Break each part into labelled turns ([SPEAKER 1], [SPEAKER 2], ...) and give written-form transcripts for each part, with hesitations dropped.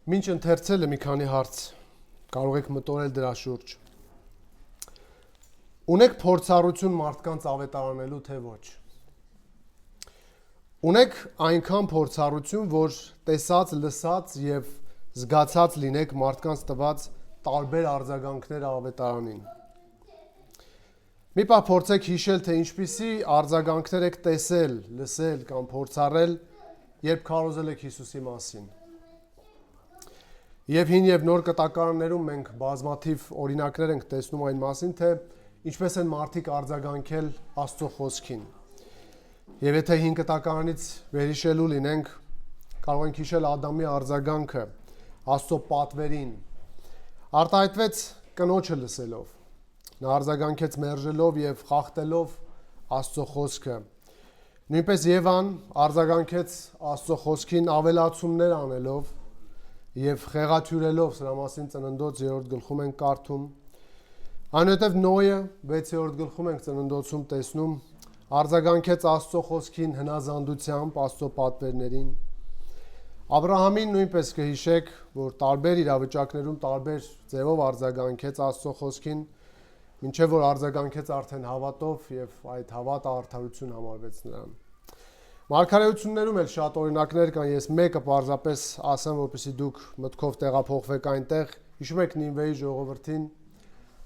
[SPEAKER 1] Մինչ ընթերցել մի քանի հարց, կարող եք մտորել դրա շուրջ։ Ունեք փորձառություն մարդկանց ավետարանելու, թե ոչ։ Ունեք այնքան փորձառություն, որ տեսած, լսած եւ զգացած լինեք մարդկանց տված տարբեր արձագանքները ավետարանին։ Մի պահ փորձեք հիշել, թե ինչպիսի արձագանքներ եք տեսել, լսել կամ փորձառել, երբ քարոզել եք Հիսուսի մասին։ Եվ հին եւ նոր կտակարաններում մենք բազմաթիվ օրինակներ ենք տեսնում այն մասին, թե ինչպես են մարդիկ արձագանքել Աստծո խոսքին։ Եվ եթե հին կտակարանից վերհիշելու լինենք, կարող ենք հիշել Ադամի արձագանքը Աստծո պատվերին։ Արտահայտվեց կնոջը լսելով։ Նա արձագանքեց մերժելով եւ խախտելով Աստծո խոսքը։ Նույնպես Եվան արձագանքեց Աստծո խոսքին ավելացումներ անելով եւ խեղաթյուրելով, սրա մասին Ծննդոց 3-րդ գլխում ենք կարդում։ Այնուհետև Նոյը 6-րդ գլխում ենք Ծննդոցում տեսնում, արձագանքեց Աստծո խոսքին հնազանդությամբ, Աստծո պատվերներին։ Աբրահամին նույնպես կհիշեք, որ տարբեր իրավիճակներում տարբեր ձևով արձագանքեց Աստծո խոսքին, մինչև որ արձագանքեց արդեն հավատով եւ այդ հավատը արդարություն համարվեց նրան։ Մարգարեություններում էլ շատ օրինակներ կան, ես մեկը պարզապես ասեմ, որպեսզի դուք մտքով տեղափոխվեք այնտեղ։ Հիշում եք Նինվեի ժողովրդին,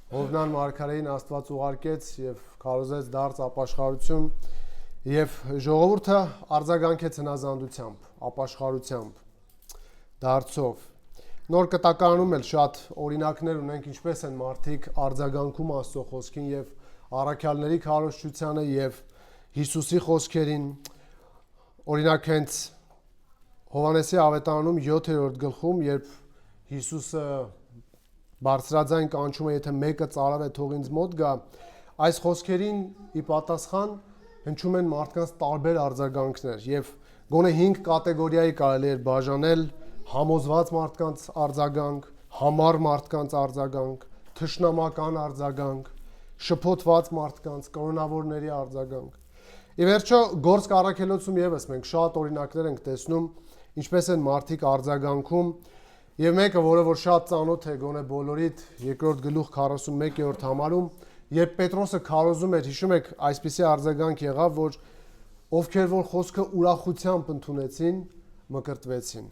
[SPEAKER 1] Հովնան մարգարեին Աստված ուղարկեց եւ քարոզեց դարձ ապաշխարություն, եւ ժողովուրդը արձագանքեց հնազանդությամբ, ապաշխարությամբ, դարձով։ Նոր կտակարանում էլ շատ օրինակներ ունենք, ինչպես են մարդիկ արձագանքում Աստծո խոսքին եւ առաքյալների քարոզչությանը եւ Հիսուսի խոսքերին։ Օրինակ հենց Հովհաննեսի ավետարանում 7-րդ գլխում, երբ Հիսուսը բարձրաձայն կանչում է, եթե մեկը ծարավ է, թող ինձ մոտ գա, այս խոսքերին ի պատասխան հնչում են մարդկանց տարբեր արձագանքներ եւ գոնե 5 կատեգորիայի կարելի է բաժանել՝ համոզված մարդկանց արձագանք, համառ մարդկանց արձագանք, թշնամական արձագանք, շփոթված մարդկանց, կրոնավորների արձագանք։ Ի վերջո գործք առաքելոցում եւս մենք շատ օրինակներ ենք տեսնում, ինչպես են մարդիկ արձագանքում, եւ մեկը, որը որ շատ ծանոթ է գոնե բոլորիդ, 2-րդ գլուխ 41-րդ համարում, երբ Պետրոսը քարոզում էր, հիշում եք, այսպիսի արձագանք եղավ, որ ովքեր որ խոսքը ուրախությամբ ընդունեցին, մկրտվեցին։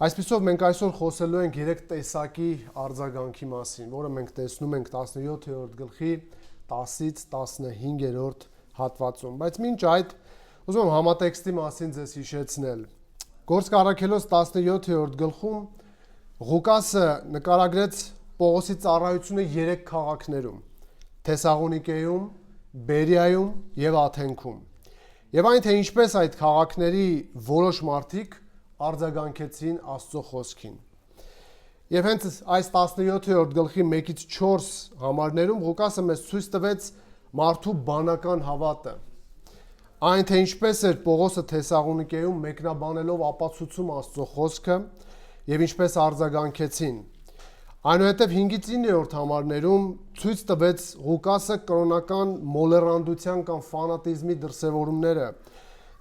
[SPEAKER 1] Այսպիսով մենք այսօր խոսելու ենք 3 տեսակի արձագանքի մասին, որը մենք տեսնում ենք 17-րդ գլխի 10-ից 15-րդ հատվածում, բայց մինչ այդ ուզում եմ համատեքստի մասին ձեզ հիշեցնել։ Գործք առաքելոց 17-րդ գլխում Ղուկասը նկարագրեց Պողոսի ծառայությունը 3 քաղաքներում՝ Թեսաղոնիկեում, Բերիայում եւ Աթենքում։ Եվ այն թե ինչպես այդ քաղաքների որոշ մարդիկ արձագանքեցին Աստծո խոսքին։ Եվ հենց այս 17-րդ գլխի 1-ից 4 համարներում Ղուկասը մեզ ցույց տվեց մարդու բանական հավատը։ Այն թե ինչպես էր Պողոսը Թեսաղոնիկեում մեկնաբանելով ապացուցում Աստծո խոսքը եւ ինչպես արձագանքեցին։ Այնուհետև 5-ից 9-րդ համարներում ցույց տվեց Ղուկասը կրոնական մոլեռանդության կամ ֆանատիզմի դրսևորումները,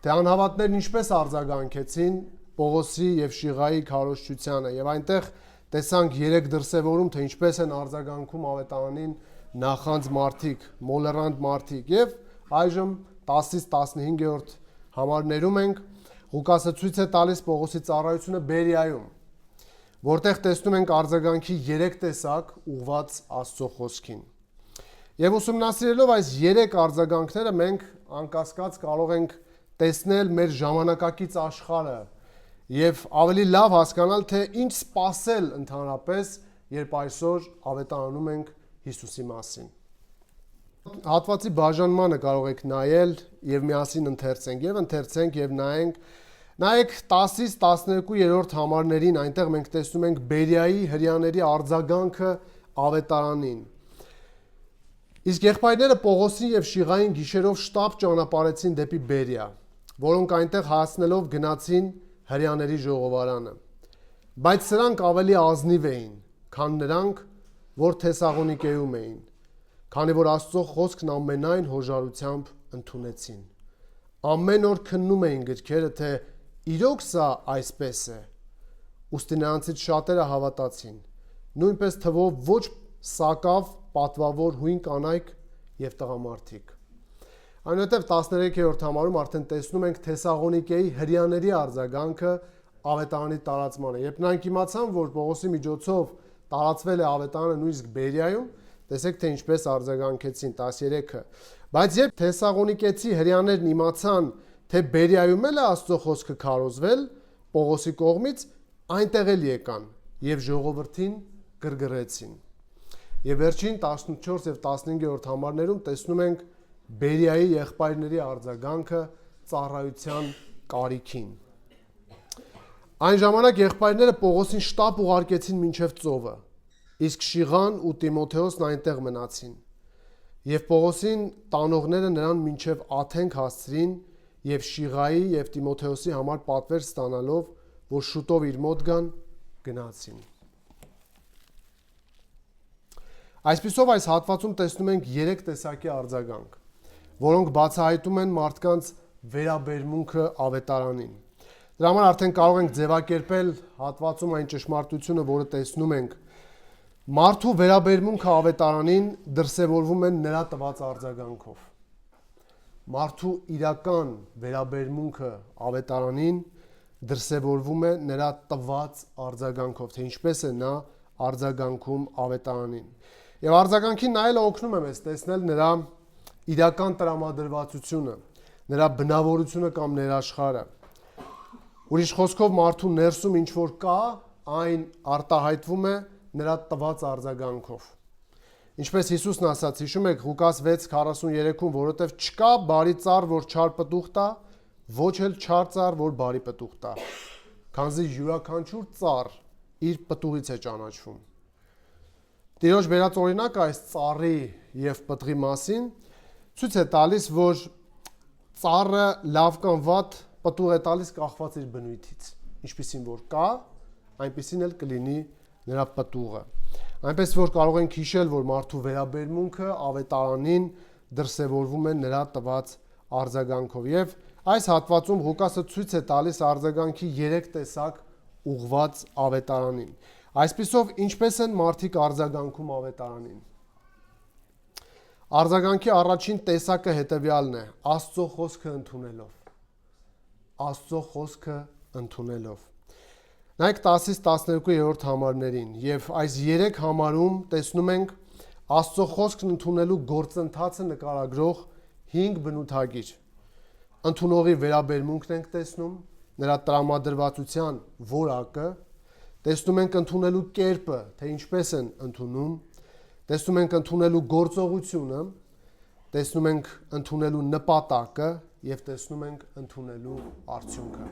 [SPEAKER 1] թե անհավատներն ինչպես արձագանքեցին Պողոսի եւ Շիղայի քարոզչությանը, եւ այնտեղ տեսանք 3 դրսևորում, թե ինչպես են արձագանքում ավետարանին նախանձ մարդիկ, մոլեռանդ մարդիկ, եւ այժմ 10-ից 15-րդ համարներում ենք Ղուկասը ցույց է տալիս Պողոսի ծառայությունը Բերիայում, որտեղ տեսնում ենք արձագանքի 3 տեսակ ուղված Աստծո խոսքին։ Եվ ուսումնասիրելով այս 3 արձագանքները մենք անկասկած կարող ենք տեսնել մեր ժամանակակից աշխարհը եւ ավելի լավ հասկանալ, թե ինչ սպասել ընդհանրապես, երբ այսօր ավետարանում ենք Հիսուսի մասին։ Հատվածի բաժանմանը կարող եք նայել եւ միասին ընթերցենք եւ նայենք։ Նայեք 10-ից 12-րդ համարներին, այնտեղ մենք տեսնում ենք Բերիայի հրեաների արձագանքը ավետարանին։ Իսկ եղբայրները Պողոսին եւ Շիղային գիշերով շտապ ճանապարհեցին դեպի Բերիա, որոնք այնտեղ հասնելով գնացին հրեաների ժողովարանը։ Բայց սրանք ավելի ազնիվ էին, քան նրանք, որ Թեսաղոնիկեում էին, քանի որ Աստծո խոսքն ամենայն հոժարությամբ ընդունեցին։ Ամեն օր քննում էին գրքերը, թե իրոք սա այսպես է։ ուստի նրանցից շատերը հավատացին, նույնպես թվով ոչ սակավ պատվավոր հույն կանայք և տղամարդիկ։ Այնուհետև 13-րդ համարում արդեն տեսնում ենք Թեսաղոնիկեի հրեաների արձագանքը ավետարանի տարածմանը։ Երբ նրանք իմացան, որ Պողոսի միջոցով տարածվել է ավետարանը նույնիսկ Բերիայում, տեսեք թե ինչպես արձագանքեցին 13-ը։ Բայց երբ Թեսաղոնիկեցի հրեաներն իմացան, թե Բերիայում էլ է Աստծո խոսքը քարոզվել Պողոսի կողմից, այնտեղ էլ եկան և ժողովրդին գրգռեցին։ Եվ վերջին 14 և 15-րդ համարներում տեսնում ենք Բերիայի եղբայրների արձագանքը ծառայության կարիքին։ Այն ժամանակ եղբայրները Պողոսին շտապ ուղարկեցին մինչև ծովը, իսկ Շիղան ու Տիմոթեոսն այնտեղ մնացին։ Եվ Պողոսին տանողները նրան մինչև Աթենք հասցրին և Շիղայի և Տիմոթեոսի համար պատվեր ստանալով, որ շուտով իր մոտ գան, գնացին։ Այսպիսով այս հատվածում տեսնում ենք 3 տեսակի արձագանք, որոնք բացահայտում են մարդկանց վերաբերմունքը ավետարանին։ Դրա համար արդեն կարող ենք ձևակերպել հատվածում այն ճշմարտությունը, որը տեսնում ենք։ Մարդու վերաբերմունքը ավետարանին դրսևորվում է նրա տված արձագանքով։ Մարդու իրական վերաբերմունքը ավետարանին դրսևորվում է նրա տված արձագանքով, թե ինչպես է նա արձագանքում ավետարանին։ Եվ արձագանքին նայելը օգնում է մեզ տեսնել նրա իրական տրամադրվածությունը, նրա բնավորությունը կամ ներաշխարհը։ Ուրիշ խոսքով մարդու ներսում ինչ որ կա, այն արտահայտվում է նրա տված արձագանքով։ Ինչպես Հիսուսն ասաց, հիշում եք Ղուկաս 6:43-ում, որովհետև չկա բարի ծառ, որ չար պտուղ տա, ոչ էլ չար ծառ, որ բարի պտուղ տա, քանզի յուրաքանչյուր ծառ իր պտուղից է ճանաչվում։ Տիրոջ բերած օրինակը այս ծառի և պտղի մասին ցույց է տալիս, որ ծառը լավ կամ վատ պտուղ է տալիս կախված իր բնույթից, ինչպիսին որ կա, այնպիսին էլ կլինի նրա պտուղը։ Այնպես որ կարող ենք հիշել, որ մարդու վերաբերմունքը ավետարանին դրսևորվում է նրա տված արձագանքով։ Եվ այս հատվածում Ղուկասը ցույց է տալիս արձագանքի 3 տեսակ ուղղված ավետարանին։ Այսպիսով ինչպես են մարդիկ արձագանքում ավետարանին։ Արձագանքի առաջին տեսակը հետևյալն է՝ Աստծո խոսքը ընդունելով։ Աստծո խոսքը ընդունելով։ Նայեք 10-ից 12-րդ համարներին, եւ այս 3 համարում տեսնում ենք Աստծո խոսքն ընդունելու գործընթացը նկարագրող 5 բնութագիր։ Ընդունողի վերաբերմունքն ենք տեսնում, նրա տրամադրվածության որակը, տեսնում ենք ընդունելու կերպը, թե ինչպես են ընդունում, տեսնում ենք ընդունելու գործողությունը, տեսնում ենք ընդունելու նպատակը եւ տեսնում ենք ընդունելու արդյունքը։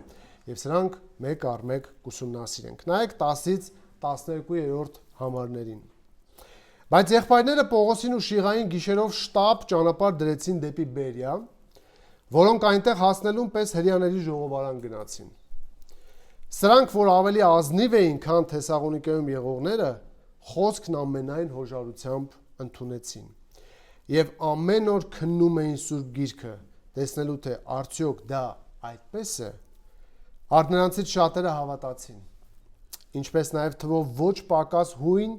[SPEAKER 1] Եվ սրանք մեկ առ մեկ կուսումնասիրենք։ Նայեք 10-ից 12-րդ համարներին։ Բայց եղբայրները Պողոսին ու Շիղային գիշերով շտապ ճանապարհ դրեցին դեպի Բերիա, որոնք այնտեղ հասնելուն պես հրեաների ժողովարան գնացին։ Սրանք, որ ավելի ազնիվ էին, քան Թեսաղոնիկեում եղողները, խոսքն ամենայն հոժարությամբ ընդունեցին։ Եվ ամեն օր քննում էին Սուրբ Գիրքը, տեսնելու թե արդյոք դա այդպես է։ Արդ նրանցից շատերը հավատացին, ինչպես նաև թվով ոչ պակաս հույն,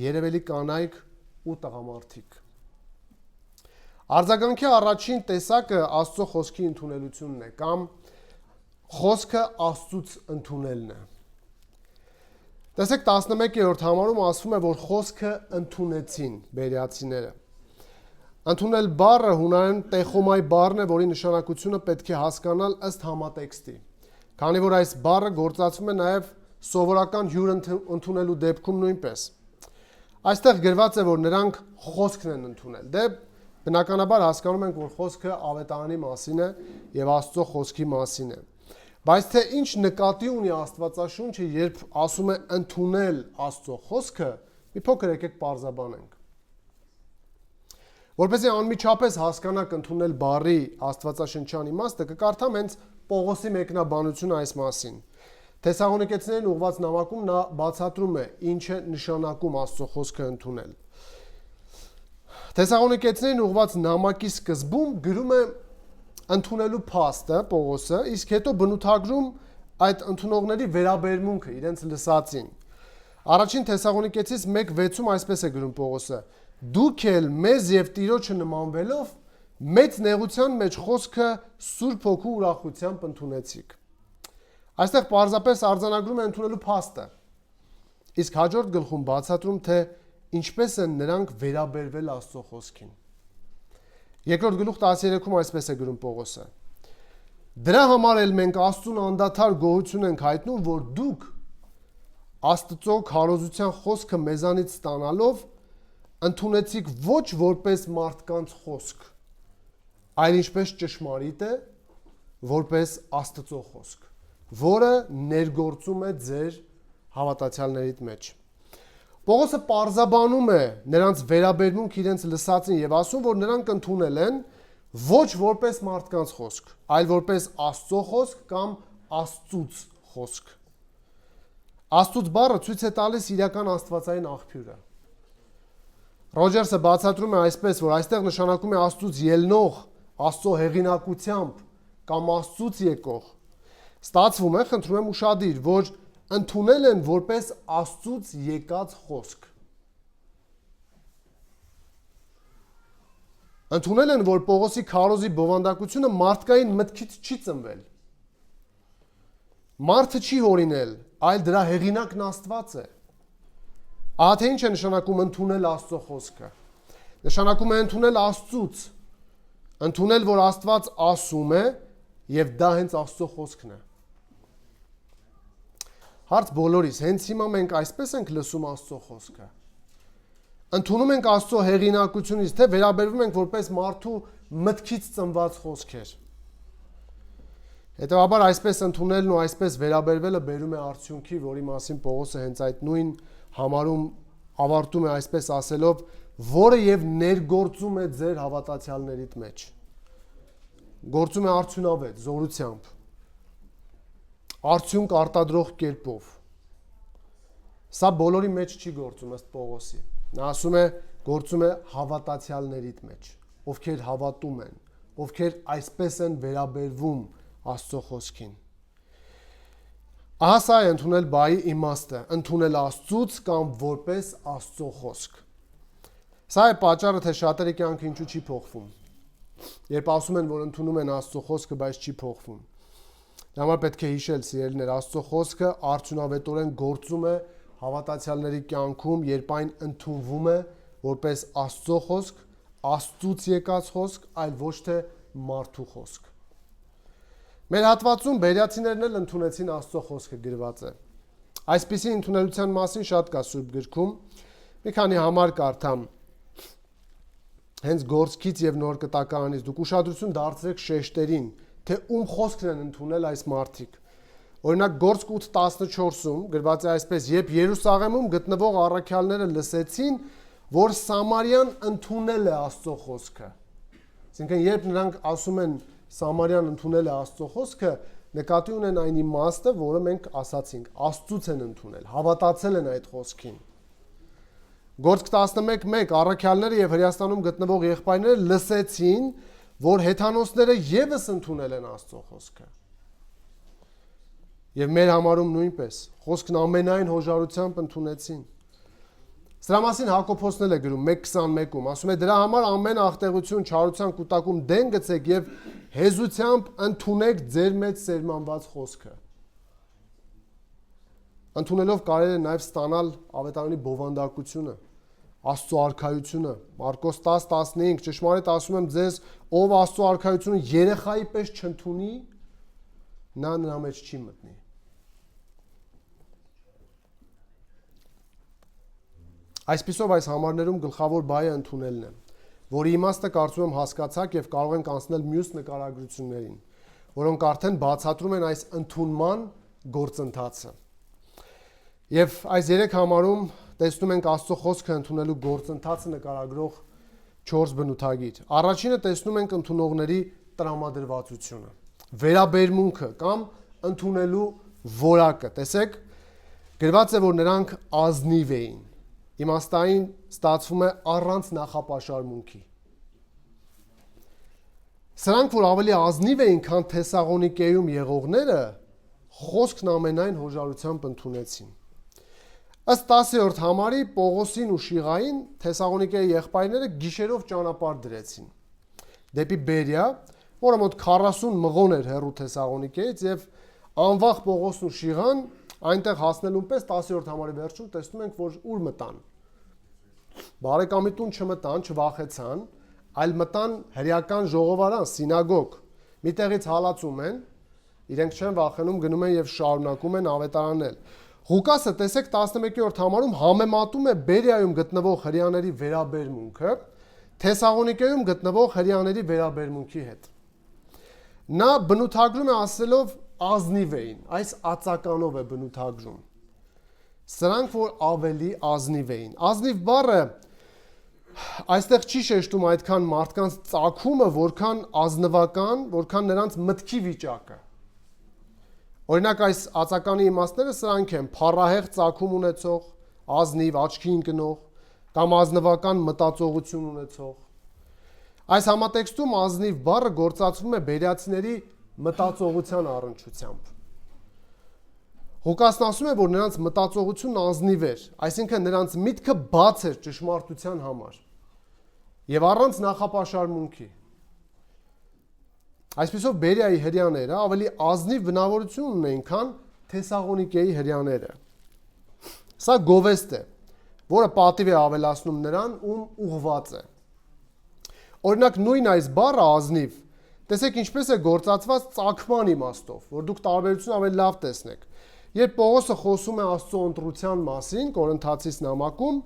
[SPEAKER 1] երևելի կանայք ու տղամարդիկ։ Արձագանքի առաջին տեսակը Աստծո խոսքի ընդունելությունն է, կամ խոսքը Աստծուց ընդունելն է։ Տեսեք 11-րդ համարում ասվում է, որ խոսքը ընդունեցին բերիացիները։ Ընդունել բառը հունարեն տեխոմայ բառն է, որի նշանակությունը պետք է հասկանալ ըստ համատեքստի, քանի որ այս բառը գործածվում է նաև սովորական հյուր ընդունելու դեպքում նույնպես։ Այստեղ գրված է, որ նրանք խոսքն են ընդունել։ Դե բնականաբար հասկանում ենք, որ խոսքը ավետարանի մասին է եւ Աստծո խոսքի մասին է։ Բայց թե ինչ նկատի ունի Աստվածաշունչը, երբ ասում է ընդունել Աստծո խոսքը, մի փոքր եկեք պարզաբանենք։ Որպեսզի անմիջապես հասկանաք ընդունել բառի աստվածաշնչյան իմաստը, կկարդամ հենց Պողոսի մեկնաբանությունը այս մասին։ Թեսաղոնիկեցիներին ուղված նամակում նա բացատրում է ինչ է նշանակում Աստծո խոսքը ընդունել։ Թեսաղոնիկեցիներին ուղված նամակի սկզբում գրում է ընդունելու փաստը Պողոսը, իսկ հետո բնութագրում այդ ընդունողների վերաբերմունքը իրենց լսածին։ Առաջին Թեսաղոնիկեցիս 1:6-ում այսպես է գրում Պողոսը. դուք էլ մեզ եւ Տիրոջը նմանվելով մեծ նեղության մեջ խոսքը Սուրբ Հոգու ուրախությամբ ընդունեցիք։ Այստեղ պարզապես արձանագրում է ընդունելու փաստը։ Իսկ հաջորդ գլխում բացատրում, թե ինչպես են նրանք վերաբերվել Աստծո խոսքին։ Երկրորդ գլուխ 13-ում այսպես է գրում Պողոսը. դրա համար էլ մենք Աստծուն անդադար գոհություն ենք հայտնում, որ դուք Աստծո քարոզության խոսքը մեզանից ստանալով ընդունեցիք ոչ որպես մարդկանց խոսք, այլ ինչպես ճշմարիտ է, որպես Աստծո խոսք, որը ներգործում է ձեր հավատացյալներիդ մեջ։ Պողոսը պարզաբանում է նրանց վերաբերմունք իրենց լսածին եւ ասում, որ նրանք ընդունել են ոչ որպես մարդկանց խոսք, այլ որպես Աստծո խոսք կամ Աստծուց խոսք։ Աստծուց բառը ցույց է տալիս իրական աստվածային աղբյուրը։ Ռոջերսը բացատրում է այսպես, որ այստեղ նշանակում է Աստծուց ելնող, Աստծո հեղինակությամբ կամ Աստծուց եկող։ Ստացվում է, խնդրում եմ ուշադիր, որ ընդունել են որպես Աստծուց եկած խոսք։ Ընդունել են, որ Պողոսի քարոզի բովանդակությունը մարդկային մտքից չի ծնվել։ Մարդը չի հորինել, այլ դրա հեղինակն Աստված է։ Ահա թե ինչ է նշանակում ընդունել Աստծո խոսքը։ Նշանակում է ընդունել Աստծուց, ընդունել, որ Աստված ասում է, եւ դա հենց Աստծո խոսքն է։ Հարց բոլորիս, հենց հիմա մենք այսպես ենք լսում Աստծո խոսքը։ Ընդունում ենք Աստծո հեղինակությունից, թե վերաբերվում ենք որպես մարդու մտքից ծնված խոսքեր։ Հետևաբար այսպես ընդունելն ու այսպես վերաբերվելը բերում է արդյունքի, որի մասին Պողոսը հենց այդ նույն համարում ավարտում է այսպես ասելով, որը եւ ներգործում է ձեր հավատացյալներիդ մեջ։ Գործում է արդյունավետ, զորությամբ, արդյունք արտադրող կերպով։ Սա բոլորի մեջ չի գործում ըստ Պողոսի։ Նա ասում է, գործում է հավատացյալներիդ մեջ, ովքեր հավատում են, ովքեր այսպես են վերաբերվում Աստծո խոսքին։ Ահա սա է ընդունել բայի իմաստը, ընդունել Աստծուց կամ որպես Աստծո խոսք։ Սա է պատճառը, թե շատերի կյանքը ինչու չի փոխվում։ Երբ ասում են, որ ընդունում են Աստծո խոսքը, բայց չի փոխվում։ Դա համար պետք է հիշել, սիրելիներ, Աստծո խոսքը արդյունավետորեն գործում է հավատացյալների կյանքում, երբ այն ընդունվում է որպես Աստծո խոսք, Աստծուց եկած խոսք, այլ ոչ թե մարդու խոսք։ Մեր հատվածում բերյացիներն էլ ընդունեցին Աստծո խոսքը գրված է։ Այսպիսի ընդունելության մասին շատ կա Սուրբ գրքում։ Մի քանի համար կարդամ։ Հենց Գործքից եւ Նոր Կտակարանից դուք ուշադրություն դարձրեք շեշտերին, թե ում խոսքն են ընդունել այս մարդիկ։ Օրինակ Գործք 8:14-ում գրված է այսպես. երբ Երուսաղեմում գտնվող առաքյալները լսեցին, որ Սամարյան ընդունել է Աստծո խոսքը։ Այսինքն երբ նրանք ասում են Սամարյան ընդունել է Աստծո խոսքը, նկատի ունեն այն իմաստը, որը մենք ասացինք, Աստծուց են ընդունել, հավատացել են այդ խոսքին։ Գործք 11:1 առաքյալները եւ Հրեաստանում գտնվող եղբայրները լսեցին, որ հեթանոսները եւս ընդունել են Աստծո խոսքը։ Եվ մեր համարում նույնպես խոսքն ամենայն հոժարությամբ ընդունեցին։ Սրա մասին Հակոբոսն էլ է գրում 1:21-ում, ասում է դրա համար ամեն աղտեղություն, չարության կուտակում դեն գցեք եւ հեզությամբ ընդունեք ձեր մեջ սերմանված խոսքը։ Ընդունելով կարելի է նաեւ ստանալ ավետարանի բովանդակությունը, Աստծո արքայությունը։ Մարկոս 10:15 ճշմարիտ ասում եմ ձեզ, ով Աստծո արքայությունը երեխայի պես չընդունի, նա նրա մեջ չի մտնի։ Այսպիսով այս համարներում գլխավոր բայը ընդունելն է, որի իմաստը կարծում եմ հասկացաք եւ կարող ենք անցնել մյուս նկարագրություններին, որոնք արդեն բացատրում են այս ընդունման գործընթացը։ Եվ այս 3 համարում տեսնում ենք Աստծո խոսքը ընդունելու գործընթացը նկարագրող 4 բնութագիր։ Առաջինը տեսնում ենք ընդունողների տրամադրվածությունը, վերաբերմունքը կամ ընդունելու որակը։ Տեսեք, գրված է, որ նրանք ազնիվ էին։ Իմաստային ստացվում է առանց նախապաշարմունքի։ Սրանք, որ ավելի ազնիվ էին, քան Թեսաղոնիկեում եղողները, խոսքն ամենայն հոժարությամբ ընդունեցին։ Ըստ 10-րդ համարի Պողոսին ու Շիղային Թեսաղոնիկեի եղբայրները գիշերով ճանապարհ դրեցին դեպի Բերիա, որը մոտ 40 մղոն էր հեռու Թեսաղոնիկեից, եւ անվաղ Պողոսն ու Շիղան այնտեղ հասնելուն պես 10-րդ համարի վերջում տեսնում ենք, որ ուր մտան։ Բարեկամի տուն չմտան, չվախեցան, այլ մտան հրեական ժողովարան, սինագոգ։ Միտեղից հալածում են, իրենք չեն վախենում, գնում են եւ շարունակում են ավետարանել։ Ղուկասը տեսեք 11-րդ համարում համեմատում է Բերիայում գտնվող հրեաների վերաբերմունքը Թեսաղոնիկեում գտնվող հրեաների վերաբերմունքի հետ։ Նա բնութագրում է ասելով ազնիվ էին, այս ածականով է բնութագրում։ Սրանք որ ավելի ազնիվ էին։ Ազնիվ բառը այստեղ չի շեշտում այդքան մարդկանց ծագումը, որքան ազնվական, որքան նրանց մտքի վիճակը։ Օրինակ այս ածականի իմաստները սրանք են՝ փառահեղ ծագում ունեցող, ազնիվ, աչքի ընկնող կամ ազնվական մտածողություն ունեցող։ Այս համատեքստում ազնիվ բառը գործածվում է բերիացիների մտածողության առնչությամբ։ Ղուկասն ասում է, որ նրանց մտածողությունն ազնիվ էր, այսինքն նրանց միտքը բաց էր ճշմարտության համար եւ առանց նախապաշարմունքի։ Այսպիսով Բերիայի հրեաները ավելի ազնիվ բնավորություն ունեն, քան Թեսաղոնիկեի հրեաները։ Սա գովեստ է, որը պատիվ է ավելացնում նրան, ում ուղված է։ Օրինակ նույն այս բառը ազնիվ, տեսեք ինչպես է գործածված ծագման իմաստով, որ դուք տարբերությունը ավելի լավ տեսնեք։ Երբ Պողոսը խոսում է Աստծո ընտրության մասին Կորինթացիս նամակում,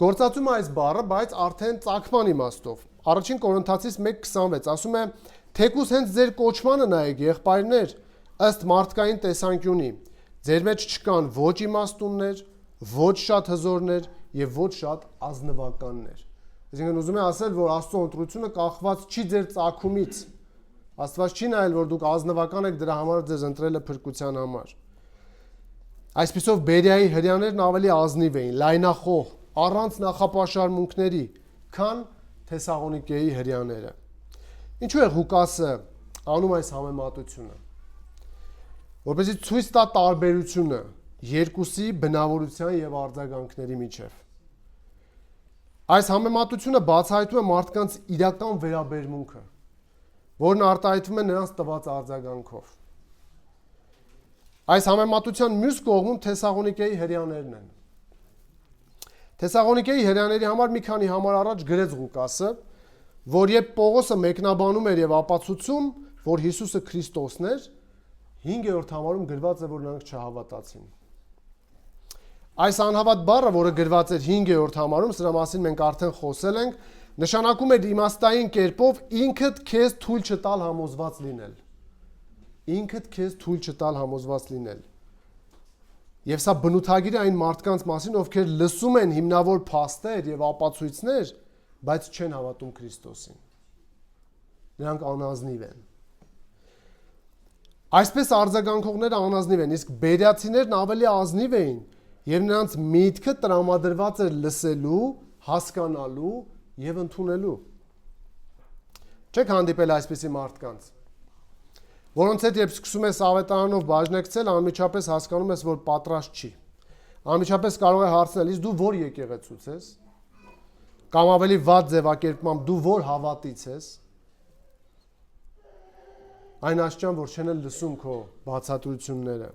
[SPEAKER 1] գործածում է այս բառը, բայց արդեն ծագման իմաստով։ Առաջին Կորինթացիս 1:26 ասում է. «Թեկուզ հենց ձեր կոչմանը նայեք, եղբայրներ, ըստ մարդկային տեսանկյունի, ձեր մեջ չկան ոչ իմաստուններ, ոչ շատ հզորներ եւ ոչ շատ ազնվականներ»։ Այսինքն ուզում է ասել, որ Աստծո ընտրությունը կախված չի ձեր ծագումից։ Աստված չի նայել, որ դուք ազնվական եք, դրա համար ձեզ ընտրել է փրկության համար։ Այսպիսով Բերիայի հրեաներն ավելի ազնիվ էին, լայնախոհ, առանց նախապաշարմունքների, քան Թեսաղոնիկեի հրեաները։ Ինչու է Ղուկասը անում այս համեմատությունը։ Որպեսզի ցույց տա տարբերությունը երկուսի բնավորության եւ արձագանքների միջև։ Այս համեմատությունը բացահայտում է մարդկանց իրական վերաբերմունքը, որն արտահայտվում է նրանց տված արձագանքով։ Այս համեմատության մյուս կողմում Թեսաղոնիկեի հրեաներն են։ Թեսաղոնիկեի հրեաների համար մի քանի համար առաջ գրեց Ղուկասը, որ երբ Պողոսը մեկնաբանում էր եւ ապացուցում, որ Հիսուսը Քրիստոսն էր, 5-րդ համարում գրված է, որ նրանք չհավատացին։ Այս անհավատ բառը, որը գրված էր 5-րդ համարում, սրա մասին մենք արդեն խոսել ենք, նշանակում է իմաստային կերպով ինքդ քեզ թույլ չտալ համոզված լինել։ Ինքդ քեզ թույլ չտալ համոզված լինել։ Եվ սա բնութագիր է այն մարդկանց մասին, ովքեր լսում են հիմնավոր փաստեր եւ ապացույցներ, բայց չեն հավատում Քրիստոսին։ Նրանք անազնիվ են։ Այսպես արձագանքողները անազնիվ են, իսկ բերիացիներն ավելի ազնիվ էին, եւ նրանց միտքը տրամադրված էր լսելու, հասկանալու եւ ընդունելու։ Չեք հանդիպել այսպիսի մարդկանց, որոնց հետ երբ սկսում ես ավետարանով բաժնեկցել, անմիջապես հասկանում ես, որ պատրաստ չի։ Անմիջապես կարող է հարցնել, իսկ դու որ եկեղեցուց ես, կամ ավելի վատ ձևակերպմամբ դու որ հավատից ես, այն աշճան, որ չեն լսում քո բացատրությունները։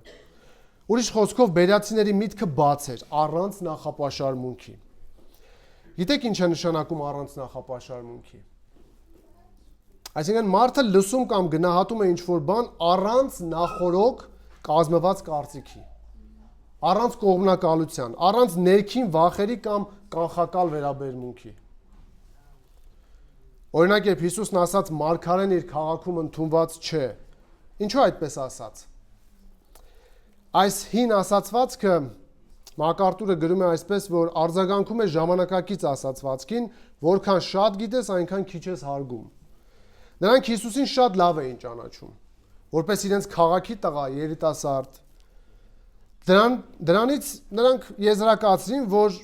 [SPEAKER 1] Ուրիշ խոսքով բերիացիների միտքը բաց էր, առանց նախապաշարմունքի։ Գիտեք ինչ է նշանակում առանց նախապաշարմունքի։ Այսինքն մարդը լսում կամ գնահատում է ինչ-որ բան առանց նախորոք կազմված կարծիքի, առանց կողմնակալության, առանց ներքին վախերի կամ կանխակալ վերաբերմունքի։ Օրինակ, երբ Հիսուսն ասաց մարգարեն իր քաղաքում ընդունված չէ, ինչու այդպես ասաց։ Այս հին ասացվածքը Մակարտուրը գրում է այսպես, որ արձագանքում է ժամանակակից ասացվածքին, որքան շատ գիտես, այնքան քիչ ես հարգում։ Նրանք Հիսուսին շատ լավ էին ճանաչում, որպես իրենց քաղաքի տղա, երիտասարդ։ Դրանից նրանք եզրակացրին, որ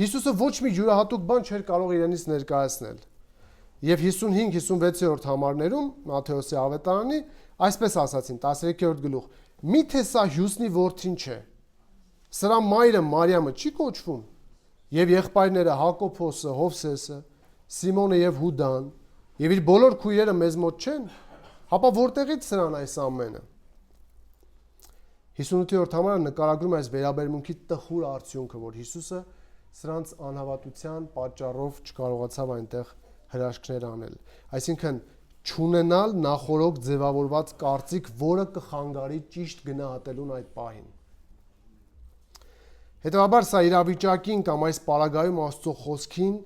[SPEAKER 1] Հիսուսը ոչ մի յուրահատուկ բան չէր կարող իրենից ներկայացնել։ Եվ 55-56-րդ համարներում Մատթեոսի ավետարանի այսպես ասացին, 13-րդ գլուխ. Միթե սա Հյուսնի որդին չէ։ Սրա մայրը Մարիամը չի կոչվում, եւ եղբայրները Հակոբոսը, Հովսեսը, Սիմոնը եւ Հուդան, եւ իր բոլոր քույրերը մեզ մոտ չեն, հապա որտեղից սրան այս ամենը։ 58-րդ համարը նկարագրում է այս վերաբերմունքի տխուր արդյունքը, որ Հիսուսը սրանց անհավատության պատճառով չկարողացավ այնտեղ հրաշքներ անել։ Այսինքն չունենալ նախորոք ձևավորված կարծիք, որը կխանգարի ճիշտ գնահատելուն այդ պահին։ Հետևաբար սա իրավիճակին կամ այս պարագայում Աստծո խոսքին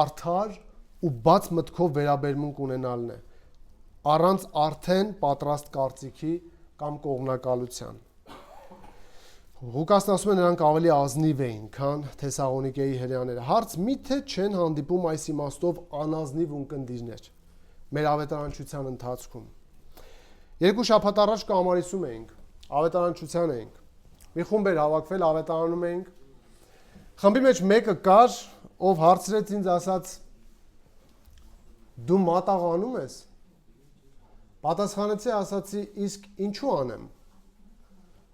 [SPEAKER 1] արդար ու բաց մտքով վերաբերմունք ունենալն է, առանց արդեն պատրաստ կարծիքի կամ կողմնակալության։ Ղուկասն ասում է, նրանք ավելի ազնիվ էին, քան Թեսաղոնիկեի հրեաները։ Հարց միթե չեն հանդիպում այս իմաստով անազնիվ ունկնդիրներ մեր ավետարանչության ընթացքում։ Երկու շաբաթ առաջ կամարիսում էինք, ավետարանչության էինք։ Մի խումբ էր հավաքվել, ավետարանում էինք։ Խմբի մեջ մեկը կար, ով հարցրեց ինձ, ասաց. «Դու մատաղանում ես»։ Պատասխանեցի, ասացի, իսկ ինչու անեմ։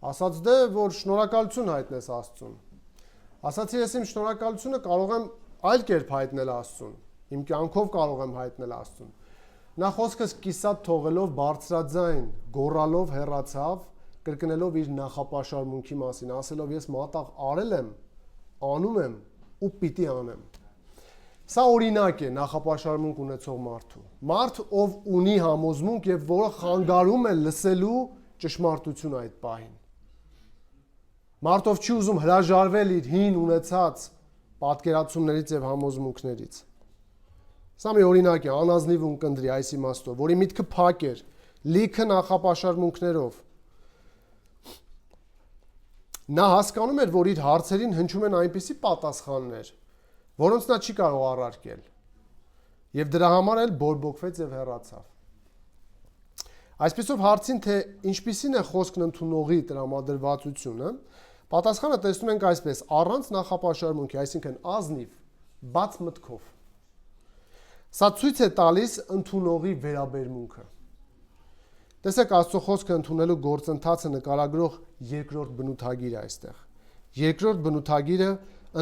[SPEAKER 1] Ասաց դե, որ շնորհակալություն հայտնես Աստծուն։ Ասացի, ես իմ շնորհակալությունը կարող եմ այլ կերպ հայտնել Աստծուն, իմ կյանքով կարող եմ հայտնել Աստծուն։ Նա խոսքս կիսատ թողելով բարձրաձայն գոռալով հեռացավ, կրկնելով իր նախապաշարմունքի մասին, ասելով ես մատաղ արել եմ, անում եմ ու պիտի անեմ։ Սա օրինակ է նախապաշարմունք ունեցող մարդու։ Մարդ, ով ունի համոզմունք եւ որը խանգարում է լսելու ճշմարտություն այդ պահին։ Մարդ, ով չի ուզում հրաժարվել իր հին ունեցած պատկերացումներից եւ համոզմունքներից։ Սա մի օրինակ է անազնիվ ունկնդրի այս իմաստով, որի միտքը փակ էր, լիքը նախապաշարմունքներով։ Նա հասկանում էր, որ իր հարցերին հնչում են այնպիսի պատասխաններ, որոնց նա չի կարող առարկել, եւ դրա համար էլ բորբոքվեց եւ հեռացավ։ Այսպիսով հարցին, թե ինչպիսին է խոսքն ընդունողի տրամադրվածությունը, պատասխանը տեսնում ենք այսպես. առանց նախապաշարմունքի, այսինքն ազնիվ, բաց մտքով։ Սա ցույց է տալիս ընդունողի վերաբերմունքը։ Տեսեք, Աստծո խոսքը ընդունելու գործընթացը նկարագրող երկրորդ բնութագիրը այստեղ։ Երկրորդ բնութագիրը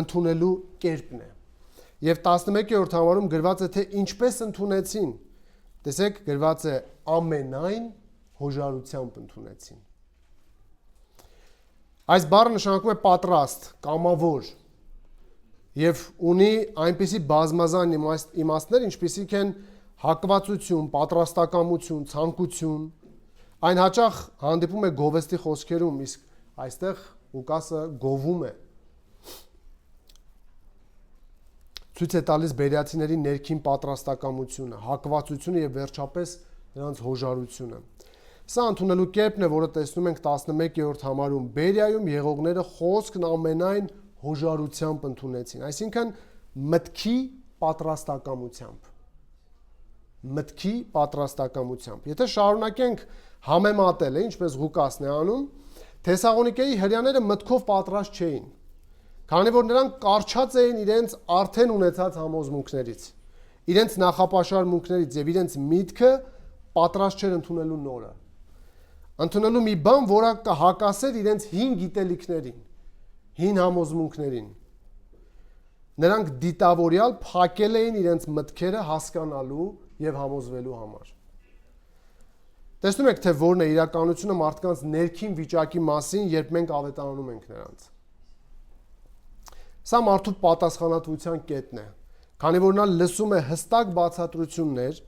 [SPEAKER 1] ընդունելու կերպն է։ Եվ 11-րդ համարում գրված է, թե ինչպես ընդունեցին։ Տեսեք, գրված է ամենայն հոժարությամբ ընդունեցին։ Այս բառը նշանակում է պատրաստ, կամավոր եւ ունի այնպիսի բազմազան իմաստներ, ինչպիսիք են հակվածություն, պատրաստակամություն, ցանկություն։ Այն հաճախ հանդիպում է գովեստի խոսքերում, իսկ այստեղ Ղուկասը գովում է։ Ցույց է տալիս բերյացիների ներքին պատրաստակամությունը, հակվածությունը եւ վերջապես նրանց հոժարությունը։ Սա ընդունելու կերպն է, որը տեսնում ենք 11-րդ համարում։ Բերիայում եղողները խոսքն ամենայն հոժարությամբ ընդունեցին, այսինքն մտքի պատրաստակամությամբ։ Մտքի պատրաստակամությամբ։ Եթե շարունակենք համեմատել, ինչպես Ղուկասն է անում, Թեսաղոնիկեի հրեաները մտքով պատրաստ չէին, քանի որ նրանք կարճած էին իրենց արդեն ունեցած համոզմունքներից, իրենց նախապաշարմունքներից եւ իրենց միտքը պատրաստ չէր ընդունելու նորը։ Ընդունելու մի բան, որը կհակասեր իրենց հին գիտելիքներին, հին համոզմունքներին։ Նրանք դիտավորյալ փակել էին իրենց մտքերը հասկանալու եւ համոզվելու համար։ Տեսնում եք, թե որն է իրականությունը մարդկանց ներքին վիճակի մասին, երբ մենք ավետարանում ենք նրանց։ Սա մարդու պատասխանատվության կետն է, քանի որ նա լսում է հստակ բացատրություններ,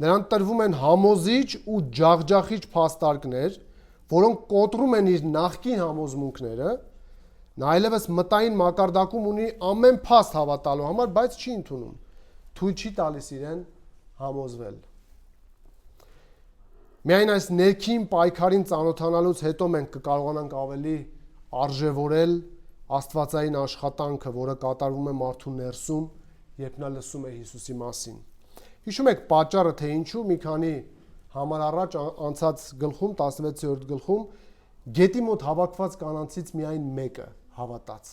[SPEAKER 1] նրան տրվում են համոզիչ ու ջախջախիչ փաստարկներ, որոնք կոտրում են իր նախկին համոզմունքները, նա այլևս մտային մակարդակում ունի ամեն փաստ հավատալու համար, բայց չի ընդունում, թույլ չի տալիս իրեն համոզվել։ Միայն այս ներքին պայքարին ծանոթանալուց հետո մենք կկարողանանք ավելի արժևորել աստվածային աշխատանքը, որը կատարվում է մարդու ներսում, երբ նա լսում է Հիսուսի մասին։ Հիշում եք պատճառը, թե ինչու մի քանի համար առաջ անցած գլխում, 16-րդ գլխում, գետի մոտ հավաքված կանանցից միայն մեկը հավատաց։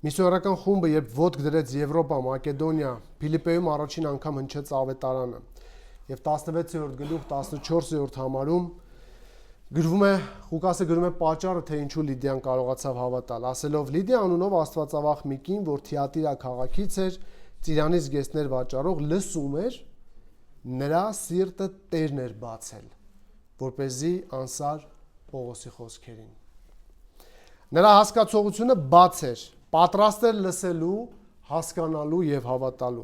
[SPEAKER 1] Միսիոներական խումբը, երբ ոտք դրեց Եվրոպա, Մակեդոնիա, Փիլիպպեում առաջին անգամ հնչեց ավետարանը։ Եվ 16-րդ գլուխ 14-րդ համարում գրվում է, Ղուկասը գրում է պատճառը, թե ինչու Լիդիան կարողացավ հավատալ, ասելով Լիդիա անունով աստվածավախ մի կին, որ Թիատիրա քաղաքից էր, Ծիրանից գեստներ վաճառող, լսում էր, նրա սիրտը Տերն էր բացել, որպեսզի անսար Պողոսի խոսքերին։ Նրա հասկացողությունը բաց էր, պատրաստ էր լսելու, հասկանալու եւ հավատալու։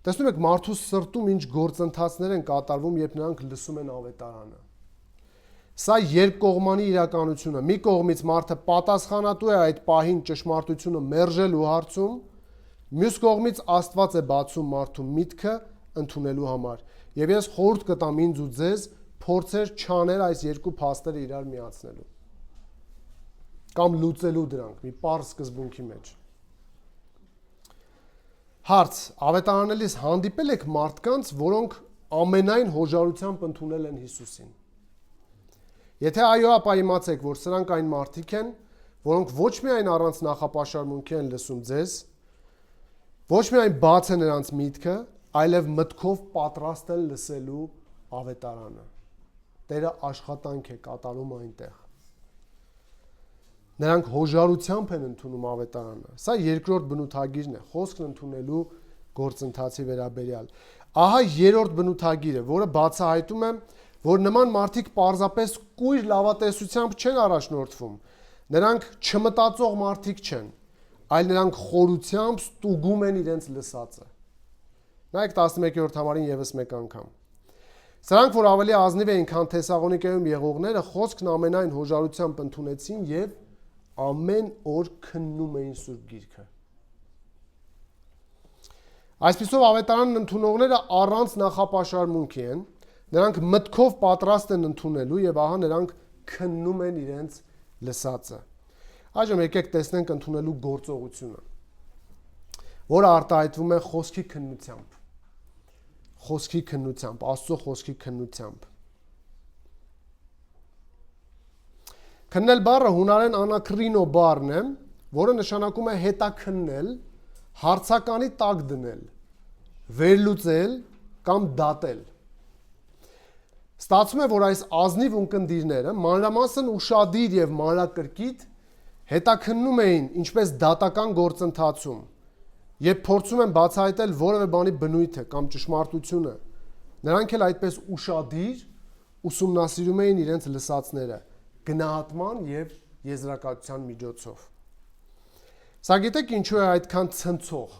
[SPEAKER 1] Տեսնում եք մարդու սրտում ինչ գործընթացներ են կատարվում, երբ նրանք լսում են ավետարանը։ Սա երկկողմանի իրականություն է։ Մի կողմից մարդը պատասխանատու է այդ պահին ճշմարտությունը մերժելու հարցում, մյուս կողմից Աստված է բացում մարդու միտքը ընդունելու համար։ Եվ ես խորհուրդ կտամ ինձ ու ձեզ փորձեր չանել այս երկու փաստերը իրար միացնելու կամ լուծելու դրանք մի պարզ սկզբունքի մեջ։ Հարց. ավետարանելիս հանդիպել եք մարդկանց, որոնք ամենայն հոժարությամբ ընդունել են Հիսուսին։ Եթե այո, ապա իմացեք, որ սրանք այն մարդիկ են, որոնք ոչ միայն առանց նախապաշարմունքի են լսում ձեզ, ոչ միայն բաց է նրանց միտքը, այլև մտքով պատրաստ են լսելու ավետարանը։ Տերը աշխատանք է կատարում այնտեղ։ Նրանք հոժարությամբ են ընդունում ավետարանը։ Սա երկրորդ բնութագիրն է, խոսքն ընդունելու գործընթացի վերաբերյալ։ Ահա երրորդ բնութագիրը, որը բացահայտում է, որ նման մարդիկ պարզապես կույր լավատեսությամբ չեն առաջնորդվում։ Նրանք չմտածող մարդիկ չեն, այլ նրանք խորությամբ ստուգում են իրենց լսածը։ Նայեք 11-րդ համարին եւս մեկ անգամ։ Սրանք, որ ավելի ազնիվ էին, քան Թեսաղոնիկեում եղողները, խոսքն ամենայն հոժարությամբ ընդունեցին եւ ամեն օր քննում էին Սուրբ Գիրքը։ Այսպիսով ավետարանն ընդունողները առանց նախապաշարմունքի են, նրանք մտքով պատրաստ են ընդունելու եւ ահա նրանք քննում են իրենց լսածը։ Այժմ եկեք տեսնենք ընդունելու գործողությունը, որը արտահայտվում է խոսքի քննությամբ։ Խոսքի քննությամբ, Աստծո խոսքի քննությամբ։ Քննել բառը հունարեն անակրինո բառն է, որը նշանակում է հետաքննել, հարցականի տակ դնել, վերլուծել կամ դատել։ Ստացվում է, որ այս ազնիվ ունկնդիրները մանրամասն ուշադիր եւ մանրակրկիտ հետաքննում էին ինչպես դատական գործընթացում, երբ փորձում են բացահայտել որևէ բանի բնույթը կամ ճշմարտությունը, նրանք էլ այդպես ուշադիր ուսումնասիրում էին իրենց լսածները գնահատման եւ եզրակացության միջոցով։ Սա գիտեք ինչու է այդքան ցնցող,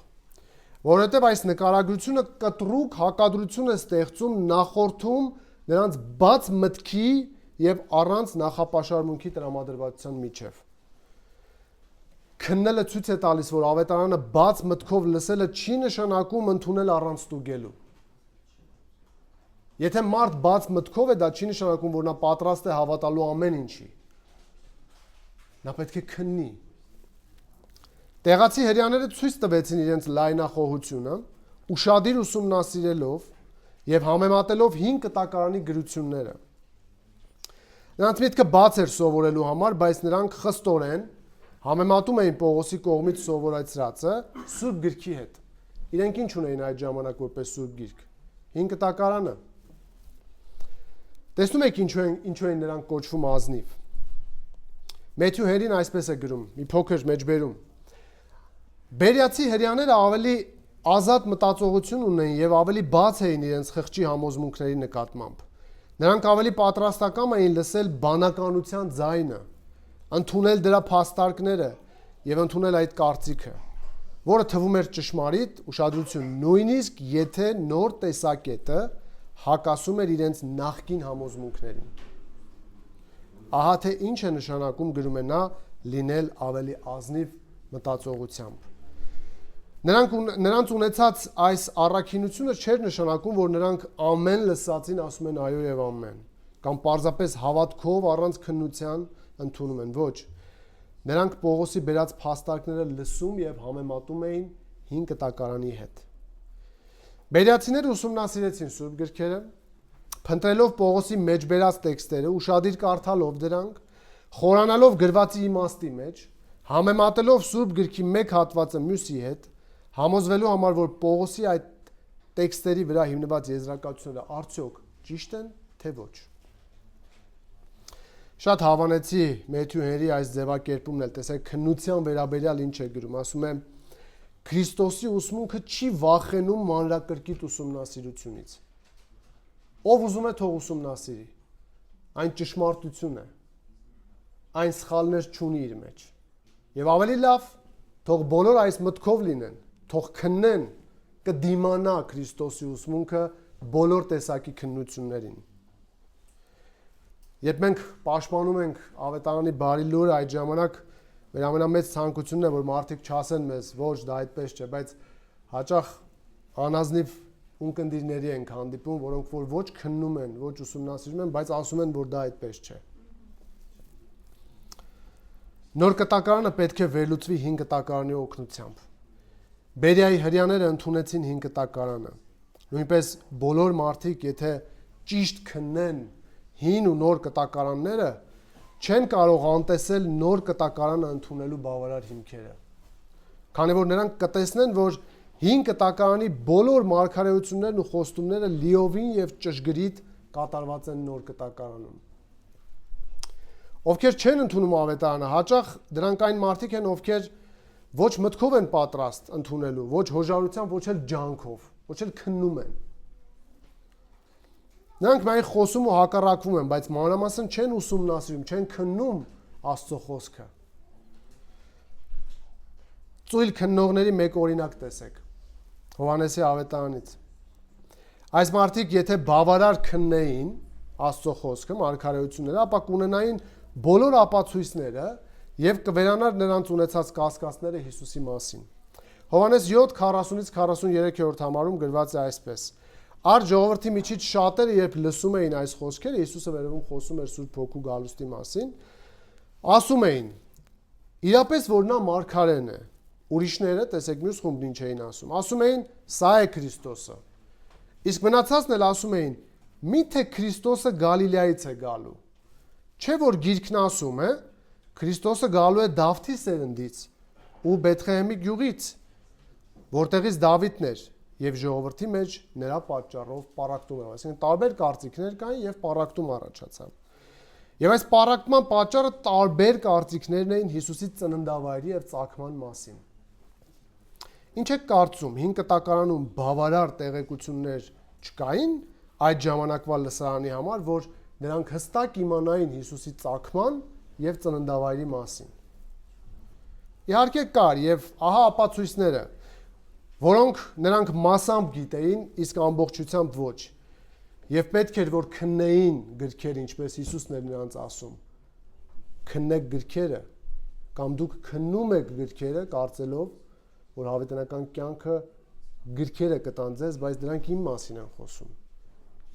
[SPEAKER 1] որովհետեւ այս նկարագրությունը կտրուկ հակադրություն է ստեղծում նախորդում նրանց բաց մտքի եւ առանց նախապաշարմունքի տրամադրվածության միջև։ Քննելը ցույց է տալիս, որ ավետարանը բաց մտքով լսելը չի նշանակում ընդունել առանց ստուգելու։ Եթե մարդ բաց մտքով է, դա չի նշանակում, որ նա պատրաստ է հավատալու ամեն ինչի։ Նա պետք է քննի։ Տեղացի հрьяաները ցույց տվեցին իրենց լայնախոհությունը, ուշադիր ուսումնասիրելով եւ համեմատելով 5 կտակարանի գրությունները։ Նրանց միտքը բաց էր սովորելու համար, բայց նրանք խստորեն համեմատում էին Պողոսի կողմից սովորեցրածը Սուրբ Գրքի հետ։ Իրենք ինչ ունեին այդ ժամանակ որպես Սուրբ Գիրք։ 5 կտակարանը։ Տեսնում եք ինչու են նրանք կոչվում ազնիվ։ Մեթյու Հերին այսպես է գրում, մի փոքր մեջբերում։ Բերիացի հрьяաները ավելի ազատ մտածողություն ունեն եւ ավելի բաց էին իրենց խղճի համոզմունքների նկատմամբ։ Նրանք ավելի պատրաստական էին լսել բանականության ձայնը, ընդունել դրա փաստարկները եւ ընդունել այդ կարծիքը, որը թվում էր ճշմարիտ, ուշադրություն, նույնիսկ եթե նոր տեսակետը հակասում էր իրենց նախկին համոզմունքներին։ Ահա թե ինչ է նշանակում, գրում է նա, լինել ավելի ազնիվ մտածողությամբ։ Նրանց ունեցած այս առաքինությունը չէր նշանակում, որ նրանք ամեն լսածին ասում են այո եւ ամեն, կամ պարզապես հավատքով առանց քննության ընդունում են, ոչ։ Նրանք Պողոսի բերած փաստարկները լսում եւ համեմատում էին 5 կտակարանի հետ։ Բերիացիները ուսումնասիրեցին Սուրբ Գրքերը, փնտրելով Պողոսի մեջ բերած տեքստերը, ուշադիր կարդալով դրանք, խորանալով գրվածի իմաստի մեջ, համեմատելով Սուրբ Գրքի մեկ հատվածը մյուսի հետ, համոզվելու համար, որ Պողոսի այդ տեքստերի վրա հիմնված եզրակացությունները արդյոք ճիշտ են, թե ոչ։ Շատ հավանեցի Մեթյու Հենրի այս ձևակերպումն էլ, տեսեք, քննության վերաբերյալ ինչ է գրում, ասում է Քրիստոսի ուսմունքը չի վախենում մանրակրկիտ ուսումնասիրությունից։ Ով ուզում է թող ուսումնասիրի, այն ճշմարտություն է, այն սխալներ չունի իր մեջ։ Եվ ավելի լավ, թող բոլոր այս մտքով լինեն, թող քննեն, կդիմանա Քրիստոսի ուսմունքը բոլոր տեսակի քննություններին։ Երբ մենք պաշտպանում ենք ավետարանի բարի լուրը, այդ ժամանակ մեր ամենամեծ ցանկությունն է, որ մարդիկ չասեն մեզ, ոչ, դա այդպես չէ, բայց հաճախ անազնիվ ունկնդիրների ենք հանդիպում, որոնք որ ոչ քննում են, ոչ ուսումնասիրում են, բայց ասում են, որ դա այդպես չէ։ Նոր կտակարանը պետք է վերլուծվի հին կտակարանի օգնությամբ։ Բերիայի հրյաները ընդունեցին հին կտակարանը։ Նույնպես բոլոր մարդիկ, եթե ճիշտ քննեն հին ու նոր կտակարանները, չեն կարող անտեսել նոր կտակարանը ընդունելու բավարար հիմքերը։ Քանի որ նրանք կտեսնեն, որ հին կտակարանի բոլոր մարգարեություններն ու խոստումները լիովին եւ ճշգրիտ կատարված են նոր կտակարանում։ Ովքեր չեն ընդունում ավետարանը, հաճախ դրանք այն մարդիկ են, ովքեր ոչ մտքով են պատրաստ ընդունելու, ոչ հոժարությամբ, ոչ էլ ջանքով, ոչ էլ քննում են։ Նրանք միայն խոսում ու հակառակվում են, բայց մանրամասն չեն ուսումնասիրում, չեն քննում Աստծո խոսքը։ Ծույլ քննողների մեկ օրինակ տեսեք Հովհաննեսի ավետարանից։ Այս մարդիկ, եթե բավարար քննեին Աստծո խոսքը, մարգարեությունները, ապա կունենային բոլոր ապացույցները եւ կվերանար նրանց ունեցած կասկածները Հիսուսի մասին։ Հովհաննես 7:40-43 համարում գրված է այսպես. Առ ժողովրդի միջից շատերը, երբ լսում էին այս խոսքերը, Հիսուսը վերևում խոսում էր Սուրբ Հոգու գալուստի մասին, ասում էին. իրապես որ նա մարգարեն է։ Ուրիշները, տեսեք, մյուս խումբն ինչ էին ասում։ Ասում էին, սա է Քրիստոսը։ Իսկ մնացածն էլ ասում էին, միթե Քրիստոսը Գալիլեայից է գալու։ Չէ որ գիրքն ասում է, Քրիստոսը գալու է Դավթի սերնդից ու Բեթղեհեմի գյուղից, որտեղից Դավիթն էր, եւ ժողովրդի մեջ նրա պատճառով պառակտում էր, այսինքն տարբեր կարծիքներ կային եւ պառակտում առաջացավ։ Եվ այս պառակտման պատճառը տարբեր կարծիքներն էին Հիսուսի ծննդավայրի եւ ծագման մասին։ Ինչ եք կարծում, հին կտակարանում բավարար տեղեկություններ չկային այդ ժամանակվա լսարանի համար, որ նրանք հստակ իմանային Հիսուսի ծագման եւ ծննդավայրի մասին։ Իհարկե կար եւ ահա ապացույցները, որոնք նրանք մասամբ գիտեին, իսկ ամբողջությամբ ոչ։ Եվ պետք էր, որ քննեին գրքերը, ինչպես Հիսուսն էր նրանց ասում։ Քննեք գրքերը, կամ դուք քննում եք գրքերը, կարծելով, որ հավիտենական կյանքը գրքերը կտան ձեզ, բայց դրանք իմ մասին են խոսում։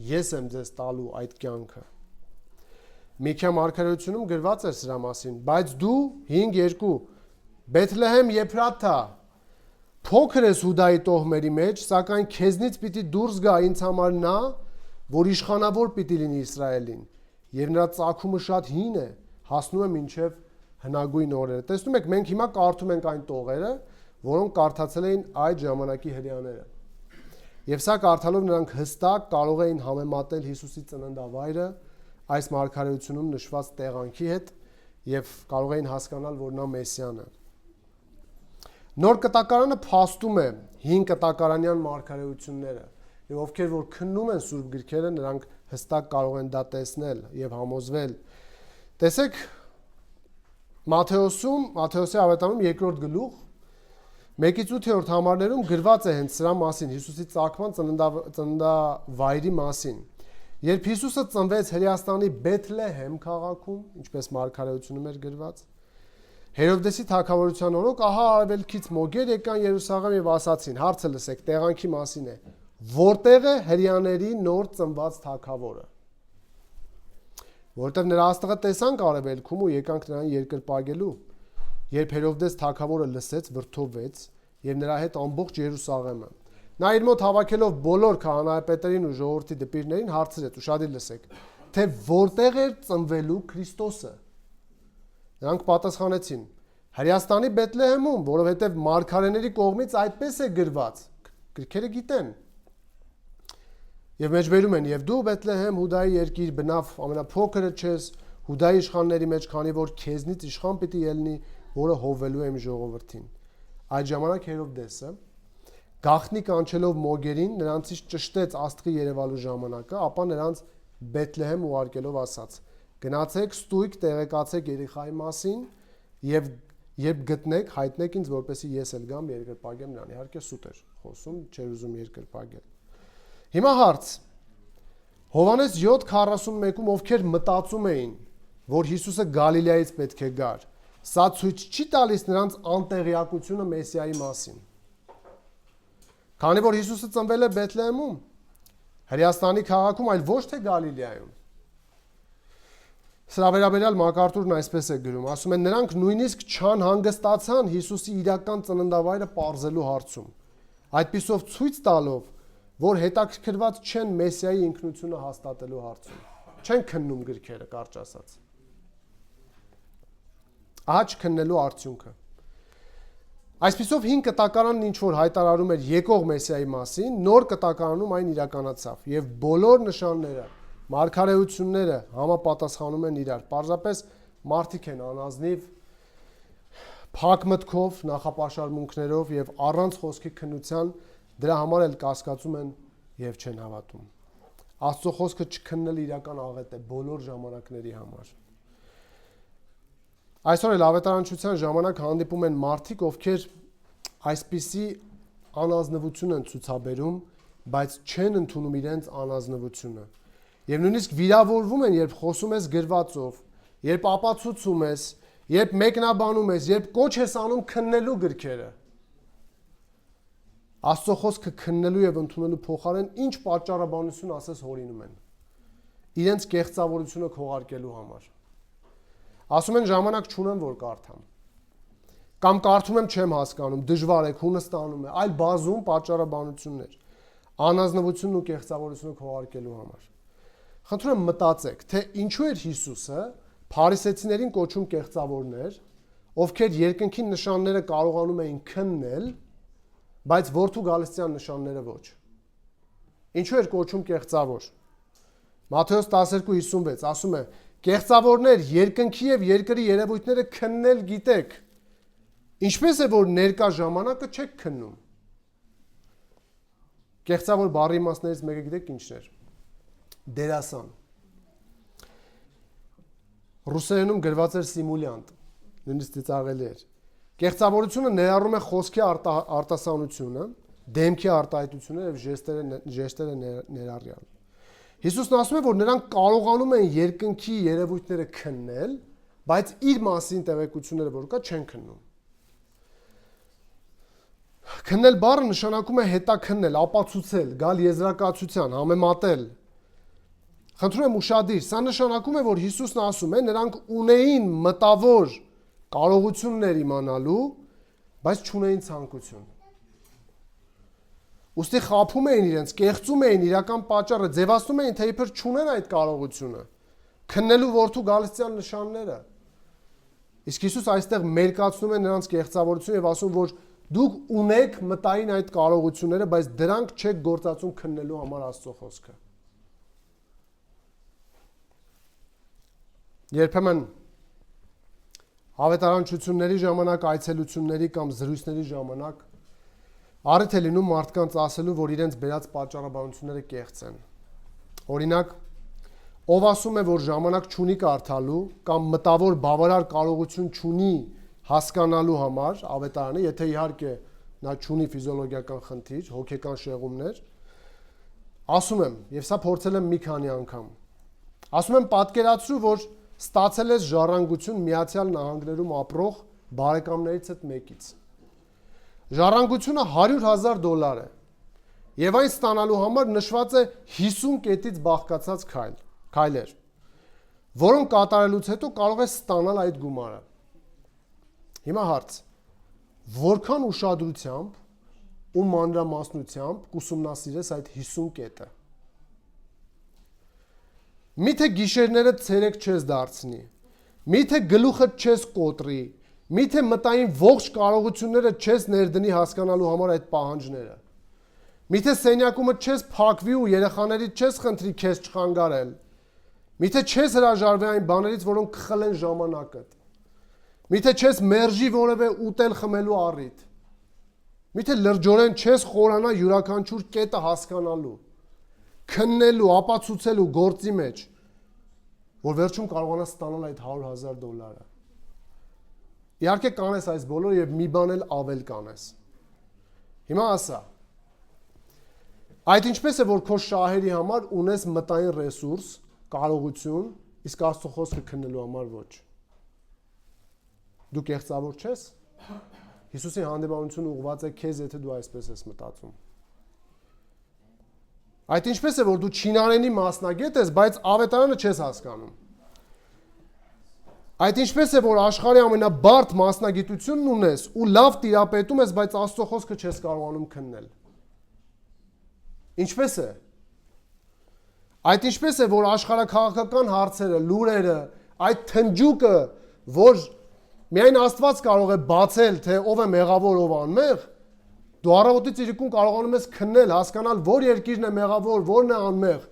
[SPEAKER 1] Ես եմ ձեզ տալու այդ կյանքը։ Միքիա մարգարեությունում գրված էր սրա մասին, բայց դու 5:2 Բեթլեհեմ Եփրաթա փոքր ես Հուդայի տոհմերի մեջ, սակայն քեզնից պիտի դուրս գա ինձ համար նա, որ իշխանավոր պիտի լինի Իսրայելին, եւ նրա ծագումը շատ հին է, հասնում է մինչեւ հնագույն օրերը։ Տեսնում եք, մենք հիմա կարդում ենք այն տողերը, որոնք կարդացել էին այդ ժամանակի հрьяաները։ Եվ սա կարդալով նրանք հստակ կարող էին համեմատել Հիսուսի ծննդավայրը այս մարգարեությունում նշված տեղանքի հետ եւ կարող էին հասկանալ, որ նա Մեսիան է։ Նոր կտակարանը փաստում է հին կտակարանյան մարգարեությունները եւ ովքեր որ քննում են Սուրբ գրքերը, նրանք հստակ կարող են դա տեսնել եւ համոզվել։ Տեսեք Մատթեոսի ավետարանում 2-րդ գլուխ 1-8 համարներում գրված է հենց սրա մասին, Հիսուսի ծագման ծննդավայրի մասին։ Երբ Հիսուսը ծնվեց Հրեաստանի Բեթլեհեմ քաղաքում, ինչպես մարգարեությունում էր գրված, Հերովդեսի թագավորության օրոք ահա արևելքից մոգեր եկան Երուսաղեմ եւ ասացին. հարցը լսեք, տեղանքի մասին է, որտեղ է հрьяաների նոր ծնված թագավորը։ Որտեղ նրա աստղը տեսանք արևելքում ու եկանք նրան երկրպագելու։ Երբ Հերովդես թագավորը լսեց, վրդովվեց եւ նրա հետ ամբողջ Երուսաղեմը։ Նա իր մոտ հավաքելով բոլոր քահանայապետերին ու ժողովրդի դպիրներին հարցրեց, ուշադիր լսեք, թե որտեղ էր ծնվելու Քրիստոսը։ Նրանք պատասխանեցին. Հրեաստանի Բեթլեհեմում, որովհետև մարգարեների կողմից այդպես է գրված։ Գրքերը գիտեն։ Եվ մեջբերում են, եւ դու Բեթլեհեմ Հուդայի երկիր բնավ ամենափոքրը չես Հուդայի իշխանների մեջ, քանի որ քեզնից իշխան պիտի ելնի, որը հովվելու է իմ ժողովրդին։ Այդ ժամանակ Հերովդեսը գաղտնի կանչելով մոգերին նրանցից ճշտեց աստղի երևալու ժամանակը, ապա նրանց Բեթլեհեմ ուղարկելով ասաց. Գնացեք ստույգ տեղեկացեք Երիխայի մասին եւ երբ գտնեք հայտնեք ինձ, որպեսզի ես էլ գամ երկրպագեմ նրան։ Իհարկե սուտ էր խոսում, չէր ուզում երկրպագել։ Հիմա հարց. Հովանես 7:41-ում ովքեր մտածում էին, որ Հիսուսը Գալիլեայից պետք է գար, սա ցույց չի տալիս նրանց անտեղյակությունը Մեսիայի մասին։ Քանի որ Հիսուսը ծնվել է Բեթլեհեմում, Հրեաստանի քաղաքում, այլ ոչ թե Գալիլեայում։ Սրա վերաբերյալ Մակարդուրն այսպես է գրում, ասում են նրանք նույնիսկ չանհանգստացան Հիսուսի իրական ծննդավայրը պարզելու հարցում, այդպիսով ցույց տալով, որ հետաքրքրված չեն Մեսիայի ինքնությունը հաստատելու հարցում, չեն քննում գրքերը, կարճ ասած։ Ահա չքննելու արդյունքը։ Այսպիսով 5 կտակարանն ինչ որ հայտարարում էր եկող Մեսիայի մասին, նոր կտակարանում այն իրականացավ եւ բոլոր նշանները, մարգարեությունները համապատասխանում են իրար։ Պարզապես մարդիկ են անազնիվ, փակ մտքով, նախապաշարմունքներով եւ առանց խոսքի քննության դրա համար էլ կասկածում են եւ չեն հավատում։ Աստծո խոսքը չքննել իրական աղետ է բոլոր ժամանակների համար։ Այսօր էլ ավետարանչության ժամանակ հանդիպում են մարդիկ, ովքեր այսպիսի անազնվություն են ցուցաբերում, բայց չեն ընդունում իրենց անազնվությունը։ Եվ նույնիսկ վիրավորվում են, երբ խոսում ես գրվածով, երբ ապացուցում ես, երբ մեկնաբանում ես, երբ կոչ ես անում քննելու գրքերը։ Աստծո խոսքը քննելու եւ ընդունելու փոխարեն ինչ պատճառաբանություն ասես հորինում են։ Իրենց կեղծավորությունը քողարկելու համար։ Ասում են ժամանակ չունեմ, որ կարդամ։ Կամ կարդում եմ չեմ հասկանում, դժվար է, քունը ստանում է, այլ բազում պատճառաբանություններ, անազնվությունն ու կեղծավորությունը քողարկելու համար։ Խնդրում եմ մտածեք, թե ինչու էր Հիսուսը փարիսեցիներին կոչում կեղծավորներ, ովքեր երկնքի նշանները կարողանում էին քննել, բայց որդու գալստյան նշանները ոչ։ Ինչու էր կոչում կեղծավոր։ Մատթեոս 12:56 ասում է. Կեղծավորներ, երկնքի եւ երկրի երևույթները քննել գիտեք, ինչպես է որ ներկա ժամանակը չեք քննում։ Կեղծավոր բառի իմաստներից մեկը գիտեք ինչն էր։ Դերասան։ Ռուսերենում գրված էր սիմուլյանտ, նույնիսկ ծիծաղելի էր։ Կեղծավորությունը ներառում է խոսքի արտասանությունը, դեմքի արտահայտությունը եւ ժեստերը ներառյալ։ Հիսուսն ասում է, որ նրանք կարողանում են երկնքի երևույթները քննել, բայց իր մասին տեղեկությունները որ կա չեն քննում։ Քննել բառը նշանակում է հետաքննել, ապացուցել, գալ եզրակացության, համեմատել։ Խնդրում եմ ուշադիր, սա նշանակում է, որ Հիսուսն ասում է, նրանք ունեին մտավոր կարողություններ իմանալու, բայց չունեին ցանկություն։ Ուստի խափում էին իրենց, կեղծում էին իրական պատճառը, ձևացնում էին, թե իբր չունեն այդ կարողությունը, քննելու որդու գալստյան նշանները։ Իսկ Հիսուս այստեղ մերկացնում է նրանց կեղծավորությունը եւ ասում, որ դուք ունեք մտային այդ կարողությունները, բայց դրանք չեք գործածում քննելու համար Աստծո խոսքը։ Երբեմն ավետարանչությունների ժամանակ, այցելությունների կամ զրույցների ժամանակ առիթ է լինում մարդկանց ասելու, որ իրենց բերած պատճառաբանությունները կեղծ են։ Օրինակ, ով ասում է, որ ժամանակ չունի կարդալու կամ մտավոր բավարար կարողություն չունի հասկանալու համար ավետարանը, եթե իհարկե նա չունի ֆիզիոլոգիական խնդիր, հոգեկան շեղումներ, ասում եմ, եւ սա փորձել եմ մի քանի անգամ։ Ասում եմ, պատկերացրու, որ ստացել ես ժառանգություն Միացյալ Նահանգներում ապրող բարեկամներից հետ մեկից։ Ժառանգությունը $100,000 է եւ այն ստանալու համար նշված է 50 կետից բաղկացած քայլեր, որոնք կատարելուց հետո կարող ես ստանալ այդ գումարը։ Հիմա հարց. որքան ուշադրությամբ ու մանրամասնությամբ կուսումնասիրես այդ 50 կետը։ Միթե գիշերները ցերեկ չես դարձնի, միթե գլուխդ չես կոտրի, միթե մտային ողջ կարողությունները չես ներդնի հասկանալու համար այդ պահանջները։ Միթե սենյակումդ չես փակվի ու երեխաներից չես խնդրի քեզ չխանգարել։ Միթե չես հրաժարվի այն բաներից, որոնք կխլեն ժամանակդ։ Միթե չես մերժի որևէ ուտել խմելու առիթ։ Միթե լրջորեն չես խորանա յուրաքանչյուր կետը հասկանալու, քննելու, ապացուցելու գործի մեջ, որ վերջում կարողանաս ստանալ այդ $100,000։ Իհարկե կանես այս բոլորը եւ մի բան էլ ավել կանես։ Հիմա ասա, այդ ինչպես է, որ քո շահերի համար ունես մտային ռեսուրս, կարողություն, իսկ Աստծո խոսքը քննելու համար ոչ։ Դու կեղծավոր չես։ Հիսուսի հանդիմանությունը ուղղված է քեզ, եթե դու այսպես ես մտածում։ Այդ ինչպես է, որ դու չինարենի մասնագետ ես, բայց ավետարանը չես հասկանում։ Այդ ինչպես է, որ աշխարհի ամենաբարդ մասնագիտությունն ունես ու լավ տիրապետում ես, բայց Աստծո խոսքը չես կարողանում քննել։ Ինչպես է։ Այդ ինչպես է, որ աշխարհաքաղաքական հարցերը, լուրերը, այդ թնջուկը, որ միայն Աստված կարող է բացել, թե ով է մեղավոր, ով անմեղ, դու առավոտից իրիկուն կարողանում ես քննել, հասկանալ, որ երկիրն է մեղավոր, որն է անմեղ,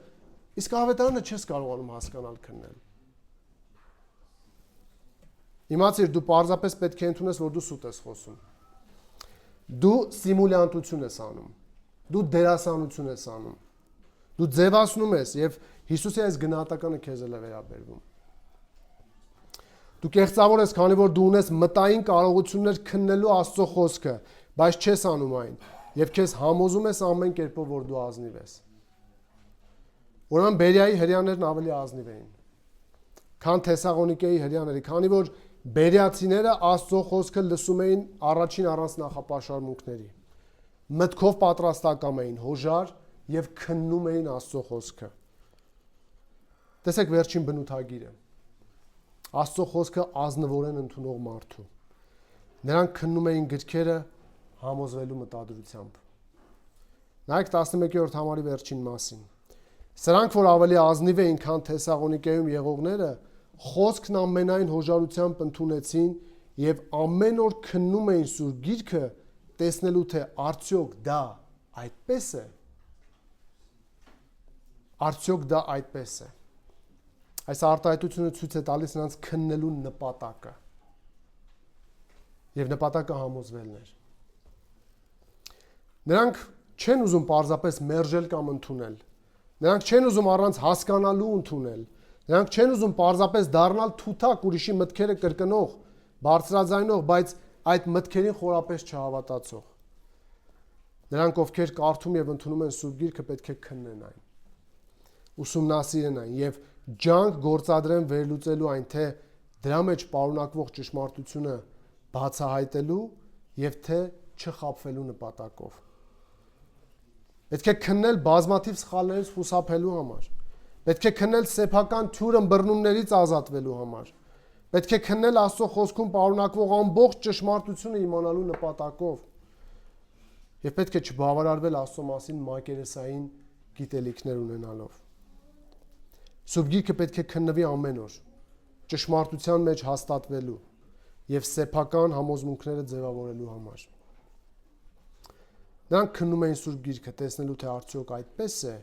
[SPEAKER 1] իսկ ավետարանը չես կարողանում հասկանալ, քննել։ Իմացիր, դու պարզապես պետք է ընդունես, որ դու սուտ ես խոսում։ Դու սիմուլյանտություն ես անում։ Դու դերասանություն ես անում։ Դու ձևացնում ես եւ Հիսուսի այս գնահատականը քեզ էլ է վերաբերվում։ Դու կեղծավոր ես, քանի որ դու ունես մտային կարողություններ քննելու Աստծո խոսքը, բայց չես անում այն եւ քեզ համոզում ես ամեն կերպով, որ դու ազնիվ ես։ Ուրեմն Բերիայի հրեաներն ավելի ազնիվ էին, քան Թեսաղոնիկեի հրեաները, քանի որ բերիացիները Աստծո խոսքը լսում էին առաջին առանց նախապաշարմունքների։ Մտքով պատրաստակամ էին, հոժար եւ քննում էին Աստծո խոսքը։ Տեսեք վերջին բնութագիրը։ Աստծո խոսքը ազնվորեն ընդունող մարդու։ Նրանք քննում էին գրքերը համոզվելու մտադրությամբ։ Նայեք 11-րդ համարի վերջին մասին։ Սրանք, որ ավելի ազնիվ էին, քան Թեսաղոնիկեում եղողները, խոսքն ամենայն հոժարությամբ ընդունեցին եւ ամեն օր քննում էին Սուրբ Գիրքը, տեսնելու թե արդյոք դա այդպես է։ Արդյոք դա այդպես է։ Այս արտահայտությունը ցույց է տալիս նրանց քննելու նպատակը։ Եվ նպատակը համոզվելն էր։ Նրանք չեն ուզում պարզապես մերժել կամ ընդունել։ Նրանք չեն ուզում առանց հասկանալու ընդունել։ Նրանք չեն ուզում պարզապես դառնալ թութակ ուրիշի մտքերը կրկնող, բարձրաձայնող, բայց այդ մտքերին խորապես չհավատացող։ Նրանք, ովքեր կարդում եւ ընդունում են Սուրբ Գիրքը, պետք է քննեն այն, ուսումնասիրեն այն եւ ջանք գործադրեն վերլուծելու այն, թե դրա մեջ պարունակվող ճշմարտությունը բացահայտելու եւ թե չխաբվելու նպատակով։ Պետք է քննել բազմաթիվ սխալներից խուսափելու համար։ Պետք է քննել սեփական թյուր ըմբռնումներից ազատվելու համար։ Պետք է քննել Աստծո խոսքում պարունակվող ամբողջ ճշմարտությունը իմանալու նպատակով։ Եվ պետք է չբավարարվել Աստծո մասին մակերեսային գիտելիքներ ունենալով։ Սուրբ Գիրքը պետք է քննվի ամեն օր, ճշմարտության մեջ հաստատվելու եւ սեփական համոզմունքները ձևավորելու համար։ Նրանք քննում էին Սուրբ Գիրքը, տեսնելու թե արդյոք այդպես է,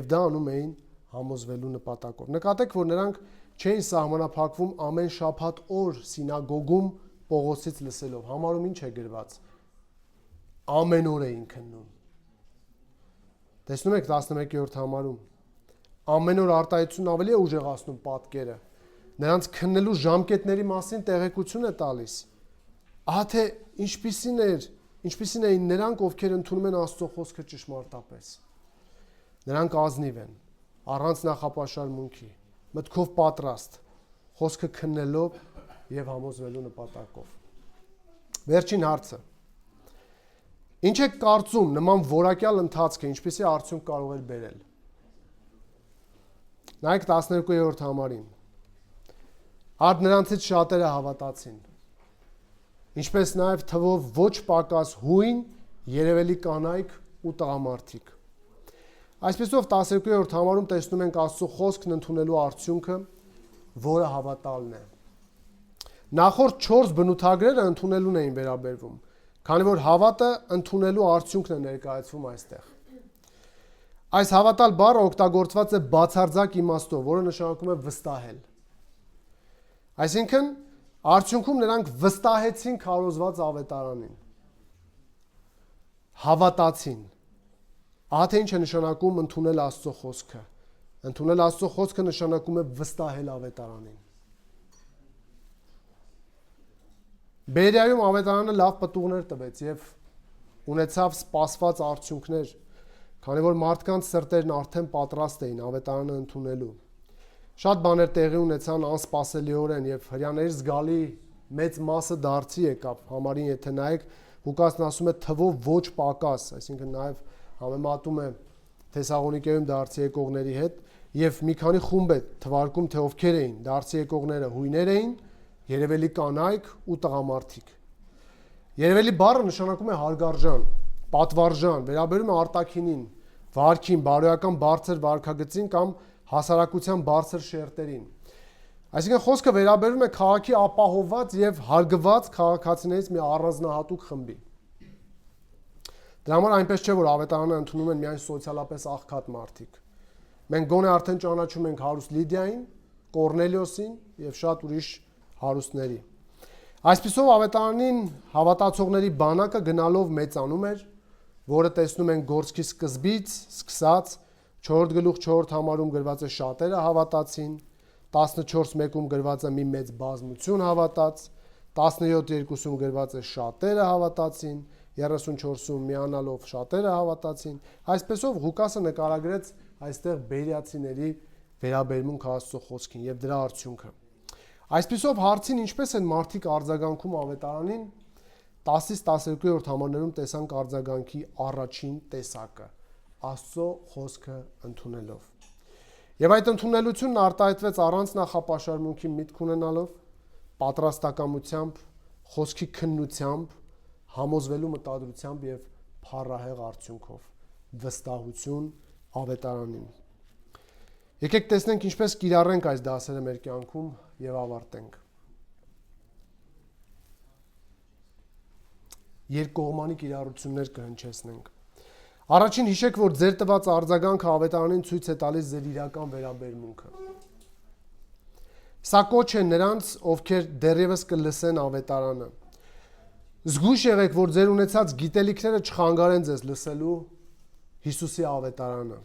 [SPEAKER 1] եւ դա անում էին համոզվելու նպատակով։ Նկատեք, որ նրանք չէին սահմանափակվում ամեն շաբաթ օր սինագոգում Պողոսից լսելով։ Համարում ինչ է գրված։ Ամեն օր էին քննում։ Տեսնում եք 11-րդ համարում։ Ամեն օր արտահայտությունն ավելի է ուժեղացնում պատկերը։ Նրանց քննելու ժամկետների մասին տեղեկություն է տալիս։ Ահա թե ինչպիսին էին նրանք, ովքեր ընդունում են Աստծո խոսքը ճշմարտապես։ Նրանք ազնիվ են, առանց նախապաշարմունքի, մտքով պատրաստ, խոսքը քննելով եւ համոզվելու նպատակով։ Վերջին հարցը։ Ինչ եք կարծում նման որակյալ ընթացքը ինչպիսի արդյունք կարող էր բերել։ Նայեք 12-րդ համարին։ Արդ նրանցից շատերը հավատացին, ինչպես նաև թվով ոչ պակաս հույն, երևելի կանայք ու տղամարդիկ։ Այսպեսով 12-րդ համարում տեսնում ենք Աստծո խոսքն ընդունելու արդյունքը, որը հավատալն է։ Նախորդ 4 բնութագրերը ընդունելուն էին վերաբերվում, Քանի որ հավատը ընդունելու արդյունքն է ներկայացվում այստեղ։ Այս հավատալ բառը օգտագործված է բացարձակ իմաստով, որը նշանակում է վստահել։ Այսինքն, արդյունքում նրանք վստահեցին քարոզված ավետարանին։ Հավատացին։ Ահա թե ինչ է նշանակում ընդունել Աստծո խոսքը։ Ընդունել Աստծո խոսքը նշանակում է վստահել ավետարանին։ Բերիայում ավետարանը լավ պտուղներ տվեց եւ ունեցավ սպասված արդյունքներ, քանի որ մարդկանց սրտերն արդեն պատրաստ էին ավետարանը ընդունելու։ Շատ բաներ տեղի ունեցան անսպասելիորեն եւ հրյաների զգալի մեծ մասը դարձի եկավ։ Համարին եթե նայեք, Ղուկասն ասում է թվով ոչ պակաս, այսինքն նաեւ համեմատում է Թեսաղոնիկեում դարձի եկողների հետ եւ մի քանի խումբ է թվարկում թե ովքեր էին դարձի եկողները, հույներ էին, երևելի կանայք ու տղամարդիկ։ Երևելի բառը նշանակում է հարգարժան, պատվարժան, վերաբերում է արտաքինին, վարքին, բարոյական բարձր վարքագծին կամ հասարակության բարձր շերտերին։ Այսինքն խոսքը վերաբերում է քաղաքի ապահովված եւ հարգված քաղաքացիներից մի առանձնահատուկ խմբի։ Դրա համար այնպես չէ, որ ավետարանը ընդունում են միայն սոցիալապես աղքատ մարդիկ։ Մենք գոնե արդեն ճանաչում ենք հարուստ Լիդիային, Կորնելիոսին եւ շատ ուրիշ հարուստների։ Այսպիսով ավետարանին հավատացողների բանակը գնալով մեծանում էր, որը տեսնում են Գործքի սկզբից սկսած 4:4 համարում գրված է շատերը հավատացին, 14:1-ում գրված է մի մեծ բազմություն հավատաց, 17:2-ում գրված է շատերը հավատացին, 34-ում միանալով շատերը հավատացին։ Այսպեսով Ղուկասը նկարագրեց այստեղ բերիացիների վերաբերմունք Աստծո խոսքին եւ դրա արդյունքը։ Այսպիսով հարցին ինչպես են մարդիկ արձագանքում ավետարանին, 10-ից 12-րդ համարներում տեսանք արձագանքի առաջին տեսակը՝ Աստծո խոսքը ընդունելով։ Եվ այդ ընդունելությունն արտահայտվեց առանց նախապաշարմունքի միտք ունենալով, պատրաստակամությամբ, խոսքի քննությամբ, համոզվելու մտադրությամբ եւ փառահեղ արդյունքով, վստահություն ավետարանին։ Եկեք տեսնենք ինչպես կիրառենք այս դասերը մեր կյանքում եւ ավարտենք։ Երկկողմանի կիրառություններ կհնչեցնենք։ Առաջին հիշեք, որ ձեր տված արձագանքը ավետարանին ցույց է տալիս ձեր իրական վերաբերմունքը։ Սա կոչ է նրանց, ովքեր դեռևս կլսեն ավետարանը։ Զգույշ եղեք, որ ձեր ունեցած գիտելիքները չխանգարեն ձեզ լսելու Հիսուսի ավետարանը։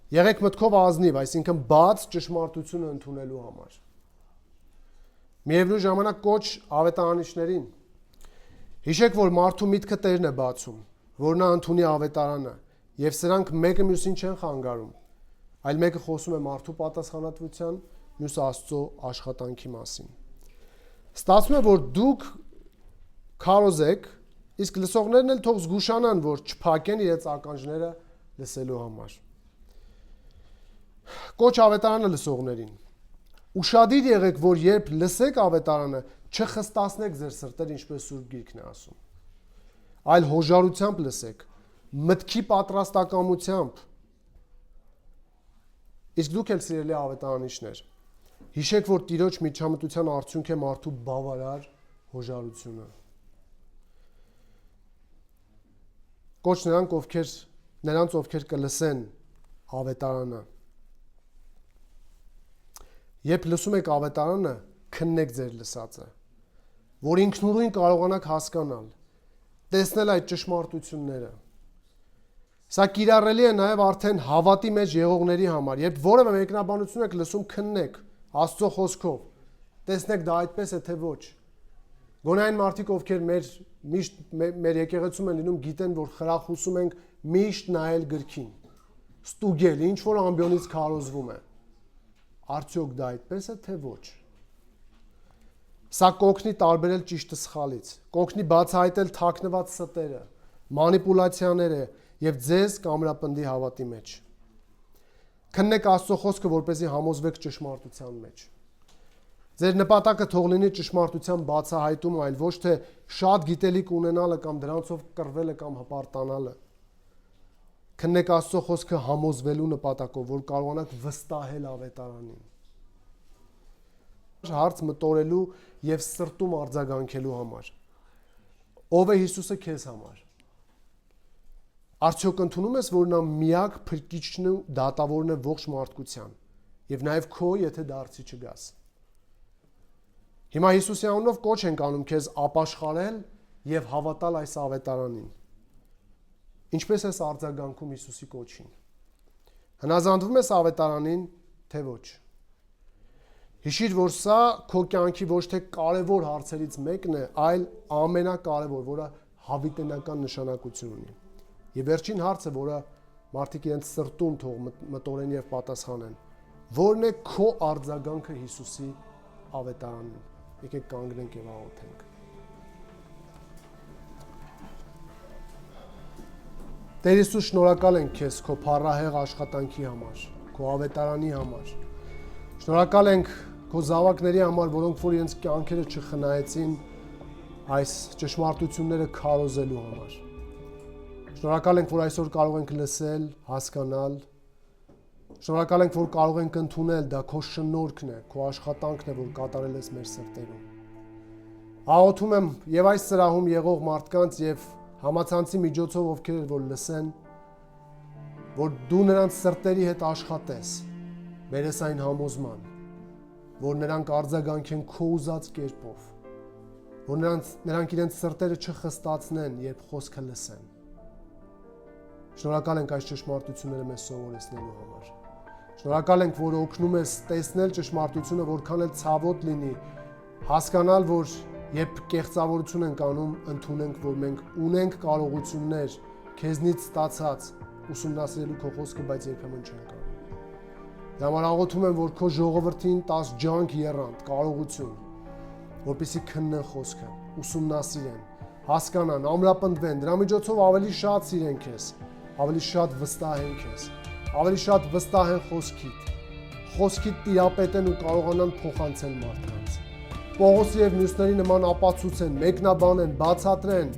[SPEAKER 1] Եղեք մտքով ազնիվ, այսինքն բաց ճշմարտությունը ընդունելու համար։ Միևնույն ժամանակ կոչ ավետարանիչներին։ Հիշեք, որ մարդու միտքը Տերն է բացում, որ նա ընդունի ավետարանը, եւ սրանք մեկը մյուսին չեն խանգարում, այլ մեկը խոսում է մարդու պատասխանատվության, մյուսը Աստծո աշխատանքի մասին։ Ստացվում է, որ դուք քարոզեք, իսկ լսողներն էլ թող զգուշանան, որ չփակեն իրենց ականջները լսելու համար։ Կոչ ավետարանը լսողներին։ Ուշադիր եղեք, որ երբ լսեք ավետարանը, չխստացնեք ձեր սրտերը, ինչպես Սուրբ Գիրքն է ասում, այլ հոժարությամբ լսեք, մտքի պատրաստակամությամբ։ Իսկ դուք էլ սիրելի ավետարանիչներ, հիշեք, որ Տիրոջ միջամտության արդյունք է մարդու բավարար հոժարությունը։ Կոչ նրանց, ովքեր կլսեն ավետարանը։ Երբ լսում եք ավետարանը, քննեք ձեր լսածը, որ ինքնուրույն կարողանաք հասկանալ, տեսնել այդ ճշմարտությունները։ Սա կիրառելի է նաև արդեն հավատի մեջ եղողների համար, երբ որևէ մեկնաբանություն եք լսում, քննեք Աստծո խոսքով, տեսնեք դա այդպես է թե ոչ։ Գոնե այն մարդիկ, ովքեր մեր եկեղեցում են լինում, գիտեն, որ խրախուսում ենք միշտ նայել գրքին, ստուգել, ինչ որ ամբիոնից քարոզվում է։ Արդյոք դա այդպես է թե ոչ։ Սա կօգնի տարբերել ճիշտը սխալից, կօգնի բացահայտել թաքնված ստերը, մանիպուլյացիաները եւ ձեզ կամրապնդի հավատի մեջ։ Քննեք Աստծո խոսքը, որպեսզի համոզվեք ճշմարտության մեջ։ Ձեր նպատակը թող լինի ճշմարտության բացահայտումը, այլ ոչ թե շատ գիտելիք ունենալը կամ դրանցով կռվելը կամ հպարտանալը։ Քննեք Աստծո խոսքը համոզվելու նպատակով, որ կարողանաք վստահել ավետարանին։ Հարց մտորելու եւ սրտում արձագանքելու համար։ Ով է Հիսուսը քեզ համար։ Արդյոք ընդունում ես, որ նա միակ փրկիչն ու դատավորն է ողջ մարդկության եւ նաեւ քո, եթե դարձի չգաս։ Հիմա Հիսուսի անունով կոչ ենք անում քեզ ապաշխարել եւ հավատալ այս ավետարանին։ Ինչպես ես արձագանքում Հիսուսի կոչին։ Հնազանդվում ես ավետարանին, թե ոչ։ Հիշիր, որ սա քո կյանքի ոչ թե կարևոր հարցերից մեկն է, այլ ամենակարևոր, որը հավիտենական նշանակություն ունի։ Եվ վերջին հարցը, որը մարդիկ իրենց սրտում թող մտորեն եւ պատասխանեն, որն է քո արձագանքը Հիսուսի ավետարանին։ Եկեք կանգնենք եւ աղոթենք։ Տեր Հիսուս, շնորհակալ ենք քեզ քո փառահեղ աշխատանքի համար, քո ավետարանի համար։ Շնորհակալ ենք քո զավակների համար, որոնք որ իրենց կյանքերը չխնայեցին այս ճշմարտությունները քարոզելու համար։ Շնորհակալ ենք, որ այսօր կարող ենք լսել, հասկանալ։ Շնորհակալ ենք, որ կարող ենք ընդունել, դա քո շնորհքն է, քո աշխատանքն է, որ կատարել ես մեր սրտերում։ Աղոթում եմ եւ այս սրահում եղող մարդկանց եւ համացանցի միջոցով, ովքեր որ լսեն, որ դու նրանց սրտերի հետ աշխատես, բերես այն համոզման, որ նրանք արձագանքեն քո ուզած կերպով, որ նրանք իրենց սրտերը չխստացնեն, երբ խոսքը լսեն։ Շնորհակալ ենք այս ճշմարտությունները մեզ սովորեցնելու համար։ Շնորհակալ ենք, որ օգնում ես տեսնել ճշմարտությունը, որքան էլ ցավոտ լինի, հասկանալ, որ երբ կեղծավորություն ենք անում, ընդունենք, որ մենք ունենք կարողություններ քեզնից ստացած ուսումնասիրելու քո խոսքը, բայց երբեմն չենք անում։ Դրա համար աղոթում եմ, որ քո ժողովրդին տաս ջանք եռանդ, կարողություն, որպեսզի քննեն խոսքը, ուսումնասիրեն, հասկանան, ամրապնդվեն, դրա միջոցով ավելի շատ սիրեն քեզ, ավելի շատ վստահեն քեզ, ավելի շատ վստահեն խոսքիդ տիրապետեն ու կարողանան փոխանցել մարդկանց։ Պողոսի եւ մյուսների նման ապացուցեն, մեկնաբանեն, բացատրեն,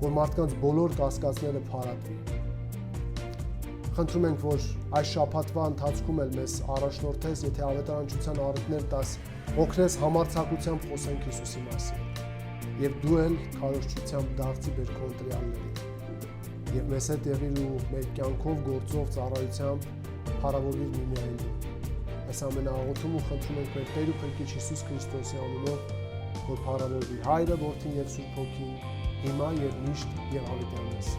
[SPEAKER 1] որ մարդկանց բոլոր կասկածները փարատվի։ Խնդրում ենք, որ այս շաբաթվա ընթացքում էլ մեզ առաջնորդես, եթե ավետարանչության առիթներ տաս, օգնես համարձակությամբ խոսենք Հիսուսի մասին։ Եվ դու էլ քարոզչությամբ դարձի մեր քոնտրիալներին։ Եվ մեզ հետ եղիր ու մեր կյանքով, գործով, ծառայությամբ փառավորիր միմիայն դու։ Այս ամենը աղոթում ու խնդրում ենք մեր Տեր ու Փրկիչ Հիսուս Քրիստոսի անունով, որ փառավորվի Հայրը, Որդին եւ Սուրբ Հոգին, հիմա եւ միշտ եւ հավիտյանս։